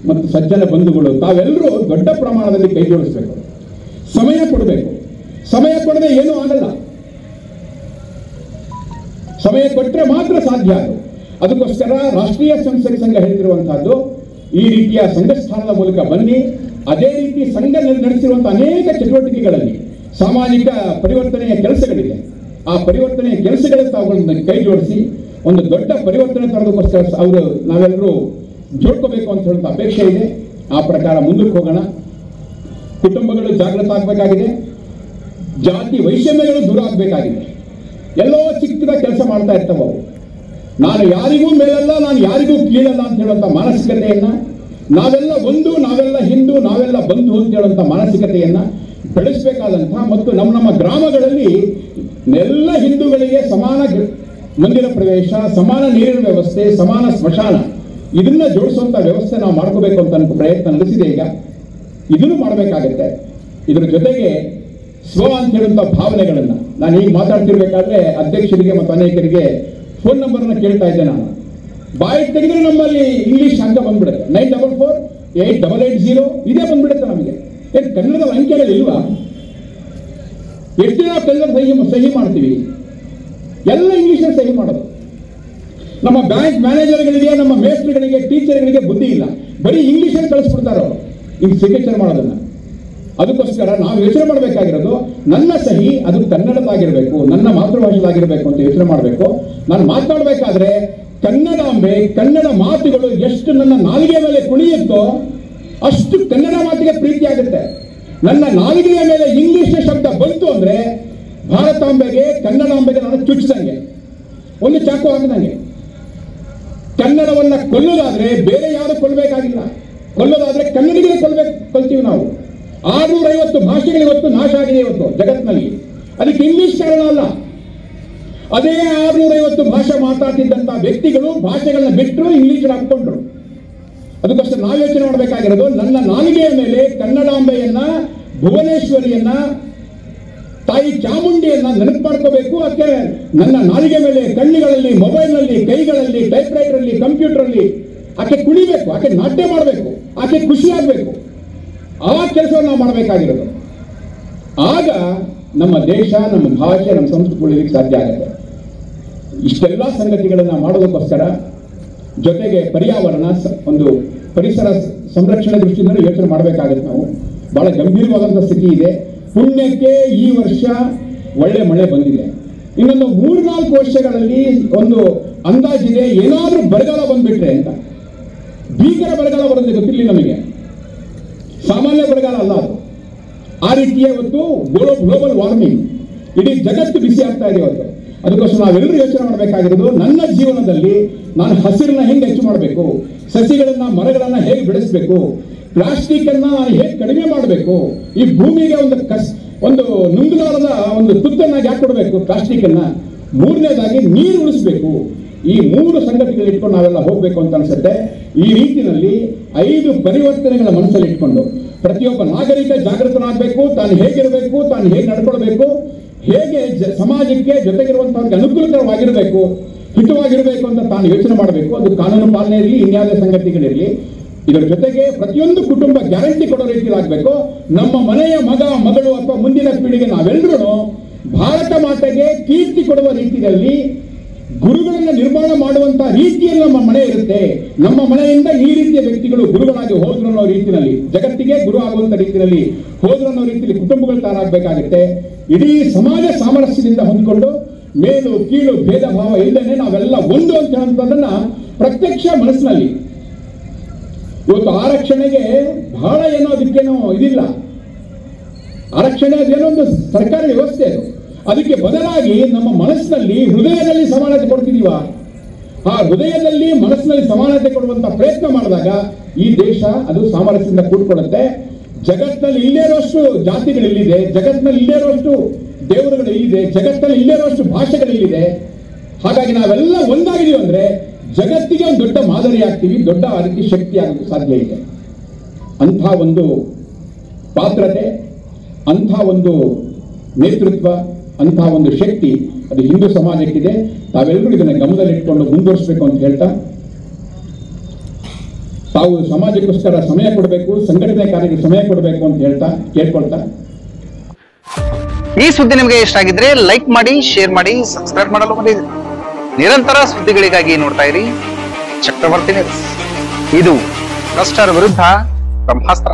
ಮತ್ತು ಸಜ್ಜನ ಬಂಧುಗಳು, ತಾವೆಲ್ಲರೂ ದೊಡ್ಡ ಪ್ರಮಾಣದಲ್ಲಿ ಕೈ ಜೋಡಿಸಬೇಕು, ಸಮಯ ಕೊಡಬೇಕು. ಸಮಯ ಕೊಡದೆ ಏನೂ ಆಗಲ್ಲ, ಸಮಯ ಕೊಟ್ಟರೆ ಮಾತ್ರ ಸಾಧ್ಯ ಅದು. ಅದಕ್ಕೋಸ್ಕರ ರಾಷ್ಟ್ರೀಯ ಸ್ವಯಂಸೇವಕ ಸಂಘ ಹೇಳ್ತಿರುವಂತಹದ್ದು, ಈ ರೀತಿಯ ಸಂಘ ಸ್ಥಾನದ ಮೂಲಕ ಬನ್ನಿ. ಅದೇ ರೀತಿ ಸಂಘ ನಡೆಸಿರುವಂತಹ ಅನೇಕ ಚಟುವಟಿಕೆಗಳಲ್ಲಿ ಸಾಮಾಜಿಕ ಪರಿವರ್ತನೆಯ ಕೆಲಸಗಳಿದೆ. ಆ ಪರಿವರ್ತನೆಯ ಕೆಲಸಗಳಿಗೆ ತಾವುಗಳನ್ನ ಕೈ ಜೋಡಿಸಿ ಒಂದು ದೊಡ್ಡ ಪರಿವರ್ತನೆ ತರೋದಕ್ಕೋಸ್ಕರ ನಾವೆಲ್ಲರೂ ಜೋಡ್ಕೋಬೇಕು ಅಂತ ಹೇಳುವಂತ ಅಪೇಕ್ಷೆ ಇದೆ. ಆ ಪ್ರಕಾರ ಮುಂದಕ್ಕೆ ಹೋಗೋಣ. ಕುಟುಂಬಗಳು ಜಾಗೃತ ಆಗಬೇಕಾಗಿದೆ, ಜಾತಿ ವೈಷಮ್ಯಗಳು ದೂರ ಆಗಬೇಕಾಗಿದೆ. ಎಲ್ಲೋ ಚಿಕ್ಕದ ಕೆಲಸ ಮಾಡ್ತಾ ಇರ್ತವೆ ಅವು. ನಾನು ಯಾರಿಗೂ ಮೇಲಲ್ಲ, ನಾನು ಯಾರಿಗೂ ಕೀಳಲ್ಲ ಅಂತ ಹೇಳುವಂತ ಮಾನಸಿಕತೆಯನ್ನ, ನಾವೆಲ್ಲ ಒಂದು, ನಾವೆಲ್ಲ ಹಿಂದೂ, ನಾವೆಲ್ಲ ಬಂಧು ಅಂತ ಹೇಳುವಂತ ಮಾನಸಿಕತೆಯನ್ನ ಬೆಳೆಸಬೇಕಾದಂತಹ, ಮತ್ತು ನಮ್ಮ ಗ್ರಾಮಗಳಲ್ಲಿ ಎಲ್ಲ ಹಿಂದೂಗಳಿಗೆ ಸಮಾನ ಮಂದಿರ ಪ್ರವೇಶ, ಸಮಾನ ನೀರಿನ ವ್ಯವಸ್ಥೆ, ಸಮಾನ ಸ್ಮಶಾನ, ಇದನ್ನ ಜೋಡಿಸುವಂತ ವ್ಯವಸ್ಥೆ ನಾವು ಮಾಡ್ಕೋಬೇಕು ಅಂತ ಪ್ರಯತ್ನ ನಡೆಸಿದೆ ಈಗ. ಇದನ್ನು ಮಾಡಬೇಕಾಗತ್ತೆ. ಇದರ ಜೊತೆಗೆ ಸ್ವ ಅಂತ ಹೇಳುವಂತ ಭಾವನೆಗಳನ್ನ ನಾನು ಈಗ ಮಾತಾಡ್ತಿರ್ಬೇಕಾದ್ರೆ ಅಧ್ಯಕ್ಷರಿಗೆ ಮತ್ತು ಅನೇಕರಿಗೆ ಫೋನ್ ನಂಬರ್ನ ಕೇಳ್ತಾ ಇದ್ದೆ. ನಾನು ಬಾಯಿ ತೆಗೆದ್ರೆ ನಮ್ಮಲ್ಲಿ ಇಂಗ್ಲಿಷ್ ಅಂಕ ಬಂದ್ಬಿಡುತ್ತೆ. 944-8880 ಇದೇ ಬಂದ್ಬಿಡುತ್ತೆ ನಮಗೆ. ಏನ್ ಕನ್ನಡದ ಅಂಕೆಗಳು ಇಲ್ವಾ? ಎಷ್ಟು ನಾವು ಕನ್ನಡ ಸಹಿ ಮಾಡ್ತೀವಿ, ಎಲ್ಲ ಇಂಗ್ಲಿಷಲ್ಲಿ ಸಹಿ ಮಾಡೋದು. ನಮ್ಮ ಬ್ಯಾಂಕ್ ಮ್ಯಾನೇಜರ್ಗಳಿಗೆ, ನಮ್ಮ ಮೇಸ್ಟ್ರಿಗಳಿಗೆ, ಟೀಚರ್ಗಳಿಗೆ ಬುದ್ಧಿ ಇಲ್ಲ, ಬರೀ ಇಂಗ್ಲಿಷಲ್ಲಿ ಕಳಿಸ್ಬಿಡ್ತಾರೆ ಅವರು ಹಿಂಗೆ ಸಿಗ್ನೇಚರ್ ಮಾಡೋದನ್ನ. ಅದಕ್ಕೋಸ್ಕರ ನಾವು ಯೋಚನೆ ಮಾಡಬೇಕಾಗಿರೋದು ನನ್ನ ಸಹಿ ಅದು ಕನ್ನಡದಾಗಿರ್ಬೇಕು, ನನ್ನ ಮಾತೃಭಾಷೆದಾಗಿರ್ಬೇಕು ಅಂತ ಯೋಚನೆ ಮಾಡಬೇಕು. ನಾನು ಮಾತನಾಡಬೇಕಾದ್ರೆ ಕನ್ನಡಾಂಬೆ, ಕನ್ನಡ ಮಾತುಗಳು ಎಷ್ಟು ನನ್ನ ನಾಲಿಗೆ ಮೇಲೆ ಕುಣಿಯುತ್ತೋ ಅಷ್ಟು ಕನ್ನಡ ಮಾತಿಗೆ ಪ್ರೀತಿ ಆಗುತ್ತೆ. ನನ್ನ ನಾಲಿಗೆಯ ಮೇಲೆ ಇಂಗ್ಲಿಷ್ ಶಬ್ದ ಬಂತು ಅಂದ್ರೆ ಭಾರತಾಂಬೆಗೆ, ಕನ್ನಡಾಂಬೆಗೆ ನಾನು ಚುಚ್ಚಿದಂಗೆ, ಒಂದು ಚಾಕು ಹಾಕಿದಂಗೆ. ಕನ್ನಡವನ್ನ ಕೊಲ್ಲೋದಾದ್ರೆ ಬೇರೆ ಯಾರು ಕೊಲ್ಲಬೇಕಾಗಿಲ್ಲ, ಕೊಲ್ಲೋದಾದ್ರೆ ಕನ್ನಡಿಗರೇ ಕೊಲ್ತೀವಿ ನಾವು. 650 ಭಾಷೆಗಳು ಇವತ್ತು ನಾಶ ಆಗಿದೆ ಇವತ್ತು ಜಗತ್ತಿನಲ್ಲಿ. ಅದಕ್ಕೆ ಇಂಗ್ಲಿಷ್ ಕಾರಣ ಅಲ್ಲ. ಅದೇ 650 ಭಾಷೆ ಮಾತಾಡ್ತಿದ್ದಂತ ವ್ಯಕ್ತಿಗಳು ಭಾಷೆಗಳನ್ನ ಬಿಟ್ಟರು, ಇಂಗ್ಲಿಷ್ ಹಾಕೊಂಡ್ರು. ಅದಕ್ಕೋಸ್ಕರ ನಾವು ಯೋಚನೆ ಮಾಡಬೇಕಾಗಿರೋದು ನನ್ನ ನಾಲಿಗೆಯ ಮೇಲೆ ಕನ್ನಡಾಂಬೆಯನ್ನ, ಭುವನೇಶ್ವರಿಯನ್ನ, ತಾಯಿ ಚಾಮುಂಡಿಯನ್ನ ನೆನಪು ಮಾಡ್ಕೋಬೇಕು. ಅದಕ್ಕೆ ನನ್ನ ನಾಲಿಗೆ ಮೇಲೆ, ಕಣ್ಣುಗಳಲ್ಲಿ, ಮೊಬೈಲ್ನಲ್ಲಿ, ಕೈಗಳಲ್ಲಿ, ಟೈಪ್ ರೈಟರ್ ಅಲ್ಲಿ, ಕಂಪ್ಯೂಟರ್ ಅಲ್ಲಿ ಆಕೆ ಕುಣಿಬೇಕು, ಆಕೆ ನಾಟ್ಯ ಮಾಡಬೇಕು, ಆಕೆ ಖುಷಿ ಆಗ್ಬೇಕು. ಆ ಕೆಲಸವನ್ನು ನಾವು ಮಾಡಬೇಕಾಗಿರೋದು. ಆಗ ನಮ್ಮ ದೇಶ, ನಮ್ಮ ಭಾಷೆ, ನಮ್ಮ ಸಂಸ್ಕೃತಿ ಉಳಿಲಿಕ್ಕೆ ಸಾಧ್ಯ ಆಗುತ್ತೆ. ಇಷ್ಟೆಲ್ಲ ಸಂಗತಿಗಳನ್ನ ಮಾಡೋದಕ್ಕೋಸ್ಕರ ಜೊತೆಗೆ ಪರ್ಯಾವರಣ, ಒಂದು ಪರಿಸರ ಸಂರಕ್ಷಣೆ ದೃಷ್ಟಿಯಿಂದ ಯೋಚನೆ ಮಾಡಬೇಕಾಗುತ್ತೆ. ನಾವು ಬಹಳ ಗಂಭೀರವಾದಂತಹ ಸ್ಥಿತಿ ಇದೆ. ಪುಣ್ಯಕ್ಕೆ ಈ ವರ್ಷ ಒಳ್ಳೆ ಮಳೆ ಬಂದಿದೆ. ಇನ್ನೊಂದು 3-4 ವರ್ಷಗಳಲ್ಲಿ ಒಂದು ಅಂದಾಜಿದೆ, ಏನಾದ್ರೂ ಬರಗಾಲ ಬಂದ್ಬಿಟ್ರೆ ಅಂತ. ಭೀಕರ ಬರಗಾಲ ಬರೋದು ಗೊತ್ತಿಲ್ಲ ನಮಗೆ, ಸಾಮಾನ್ಯ ಬರಗಾಲ ಅಲ್ಲ ಅದು. ಆ ರೀತಿಯ ಒಂದು ಗ್ಲೋಬಲ್ ವಾರ್ಮಿಂಗ್, ಇಡೀ ಜಗತ್ತು ಬಿಸಿ ಆಗ್ತಾ ಇದೆ ಇವತ್ತು. ಅದಕ್ಕೋಸ್ಕರ ನಾವೆಲ್ಲರೂ ಯೋಚನೆ ಮಾಡಬೇಕಾಗಿರೋದು, ನನ್ನ ಜೀವನದಲ್ಲಿ ನಾನು ಹಸಿರನ್ನ ಹೆಂಗೆ ಹೆಚ್ಚು ಮಾಡಬೇಕು, ಸಸಿಗಳನ್ನ, ಮರಗಳನ್ನ ಹೇಗೆ ಬೆಳೆಸಬೇಕು, ಪ್ಲಾಸ್ಟಿಕ್ ಅನ್ನ ನಾನು ಹೇಗೆ ಕಡಿಮೆ ಮಾಡಬೇಕು, ಈ ಭೂಮಿಗೆ ಒಂದು ನುಂಗಲಾರದ ಒಂದು ತುತ್ತನ್ನಾಗಿ ಯಾಕೆ ಕೊಡಬೇಕು ಪ್ಲಾಸ್ಟಿಕ್ ಅನ್ನ. 3ನೇದಾಗಿ ನೀರು ಉಳಿಸಬೇಕು. ಈ 3 ಸಂಗತಿಗಳು ಇಟ್ಕೊಂಡು ನಾವೆಲ್ಲ ಹೋಗ್ಬೇಕು ಅಂತ ಅನ್ಸುತ್ತೆ. ಈ ರೀತಿಯಲ್ಲಿ 5 ಪರಿವರ್ತನೆಗಳ ಮನಸ್ಸಲ್ಲಿ ಇಟ್ಕೊಂಡು ಪ್ರತಿಯೊಬ್ಬ ನಾಗರಿಕ ಜಾಗೃತನಾಗಬೇಕು. ತಾನು ಹೇಗಿರಬೇಕು, ತಾನು ಹೇಗೆ ನಡ್ಕೊಳ್ಬೇಕು, ಹೇಗೆ ಸಮಾಜಕ್ಕೆ ಜೊತೆಗಿರುವಂತವ್ರಿಗೆ ಅನುಕೂಲಕರವಾಗಿರಬೇಕು, ಹಿತವಾಗಿರಬೇಕು ಅಂತ ತಾನು ಯೋಚನೆ ಮಾಡಬೇಕು. ಅದು ಕಾನೂನು ಪಾಲನೆ ಇರಲಿ, ಇನ್ಯಾವುದೇ ಸಂಗತಿಗಳಿರಲಿ. ಇದರ ಜೊತೆಗೆ ಪ್ರತಿಯೊಂದು ಕುಟುಂಬ ಗ್ಯಾರಂಟಿ ಕೊಡೋ ರೀತಿಯಲ್ಲಿ ಆಗಬೇಕು. ನಮ್ಮ ಮನೆಯ ಮಗ, ಮಗಳು ಅಥವಾ ಮುಂದಿನ ಪೀಳಿಗೆ ನಾವೆಲ್ಲರೂ ಭಾರತ ಮಾತೆಗೆ ಕೀರ್ತಿ ಕೊಡುವ ರೀತಿಯಲ್ಲಿ ಗುರುಗಳನ್ನ ನಿರ್ಮಾಣ ಮಾಡುವಂತಹ ರೀತಿಯಲ್ಲಿ ನಮ್ಮ ಮನೆ ಇರುತ್ತೆ. ನಮ್ಮ ಮನೆಯಿಂದ ಈ ರೀತಿಯ ವ್ಯಕ್ತಿಗಳು ಗುರುಗಳಾಗಿ ಹೋದ್ರು ಅನ್ನೋ ರೀತಿಯಲ್ಲಿ, ಜಗತ್ತಿಗೆ ಗುರು ಆಗುವಂತ ರೀತಿಯಲ್ಲಿ ಹೋದ್ರು ಅನ್ನೋ ರೀತಿಯಲ್ಲಿ ಕುಟುಂಬಗಳು ತಯಾರಾಗಬೇಕಾಗುತ್ತೆ. ಇಡೀ ಸಮಾಜ ಸಾಮರಸ್ಯದಿಂದ ಹೊಂದ್ಕೊಂಡು ಮೇಲು ಕೀಳು ಭೇದ ಭಾವ ಇಲ್ಲದೇನೆ ನಾವೆಲ್ಲ ಒಂದು ಅಂತ ಹೇಳುವಂಥದ್ದನ್ನ ಪ್ರತ್ಯಕ್ಷ ಮನಸ್ಸಿನಲ್ಲಿ ಇವತ್ತು ಆರಕ್ಷಣೆಗೆ ಬಹಳ ಏನೋ ಅದಕ್ಕೇನೋ ಇದಿಲ್ಲ. ಆರಕ್ಷಣೆ ಅದೇನೋ ಒಂದು ಸರ್ಕಾರಿ ವ್ಯವಸ್ಥೆ ಅದು. ಅದಕ್ಕೆ ಬದಲಾಗಿ ನಮ್ಮ ಮನಸ್ಸಿನಲ್ಲಿ, ಹೃದಯದಲ್ಲಿ ಸಮಾನತೆ ಕೊಡ್ತಿದೀವ. ಆ ಹೃದಯದಲ್ಲಿ, ಮನಸ್ಸಿನಲ್ಲಿ ಸಮಾನತೆ ಕೊಡುವಂತ ಪ್ರಯತ್ನ ಮಾಡಿದಾಗ ಈ ದೇಶ ಅದು ಸಾಮರಸ್ಯದಿಂದ ಕೂಡ್ಕೊಳ್ಳುತ್ತೆ. ಜಗತ್ತಿನಲ್ಲಿ ಇಲ್ಲೇ ಇರುವಷ್ಟು ಜಾತಿಗಳು ಇಲ್ಲಿದೆ, ಜಗತ್ತಿನಲ್ಲಿ ಇಲ್ಲೇ ಇರುವಷ್ಟು ದೇವರುಗಳು ಇಲ್ಲಿದೆ, ಜಗತ್ತಿನಲ್ಲಿ ಇಲ್ಲೇ ಇರುವಷ್ಟು ಭಾಷೆಗಳು ಇಲ್ಲಿದೆ. ಹಾಗಾಗಿ ನಾವೆಲ್ಲ ಒಂದಾಗಿದೀವಿ ಅಂದ್ರೆ ಜಗತ್ತಿಗೆ ಒಂದು ದೊಡ್ಡ ಮಾದರಿ ಆಗ್ತೀವಿ, ದೊಡ್ಡ ರೀತಿ ಶಕ್ತಿ ಆಗೋಕ್ಕೆ ಸಾಧ್ಯ ಇದೆ. ಅಂಥ ಒಂದು ಪಾತ್ರತೆ, ಅಂಥ ಒಂದು ನೇತೃತ್ವ, ಅಂಥ ಒಂದು ಶಕ್ತಿ ಅದು ಹಿಂದೂ ಸಮಾಜಕ್ಕಿದೆ. ತಾವೆಲ್ಲರೂ ಇದನ್ನ ಗಮನದಲ್ಲಿಟ್ಕೊಂಡು ಮುಂದುವರಿಸಬೇಕು ಅಂತ ಹೇಳ್ತಾ, ತಾವು ಸಮಾಜಕ್ಕೋಸ್ಕರ ಸಮಯ ಕೊಡಬೇಕು, ಸಂಘಟನೆ ಕಾರ್ಯಕ್ಕೆ ಸಮಯ ಕೊಡಬೇಕು ಅಂತ ಹೇಳ್ತಾ ಕೇಳ್ಕೊಳ್ತಾ, ಈ ಸುದ್ದಿ ನಿಮಗೆ ಇಷ್ಟ ಆಗಿದ್ರೆ ಲೈಕ್ ಮಾಡಿ, ಶೇರ್ ಮಾಡಿ, ಸಬ್ಸ್ಕ್ರೈಬ್ ಮಾಡಲು ಮರೆಯದಿರಿ. ನಿರಂತರ ಸುದ್ದಿಗಳಿಗಾಗಿ ನೋಡ್ತಾ ಇರಿ ಚಕ್ರವರ್ತಿ ನ್ಯೂಸ್. ಇದು ಭ್ರಷ್ಟರ ವಿರುದ್ಧ ಬ್ರಹ್ಮಾಸ್ತ್ರ.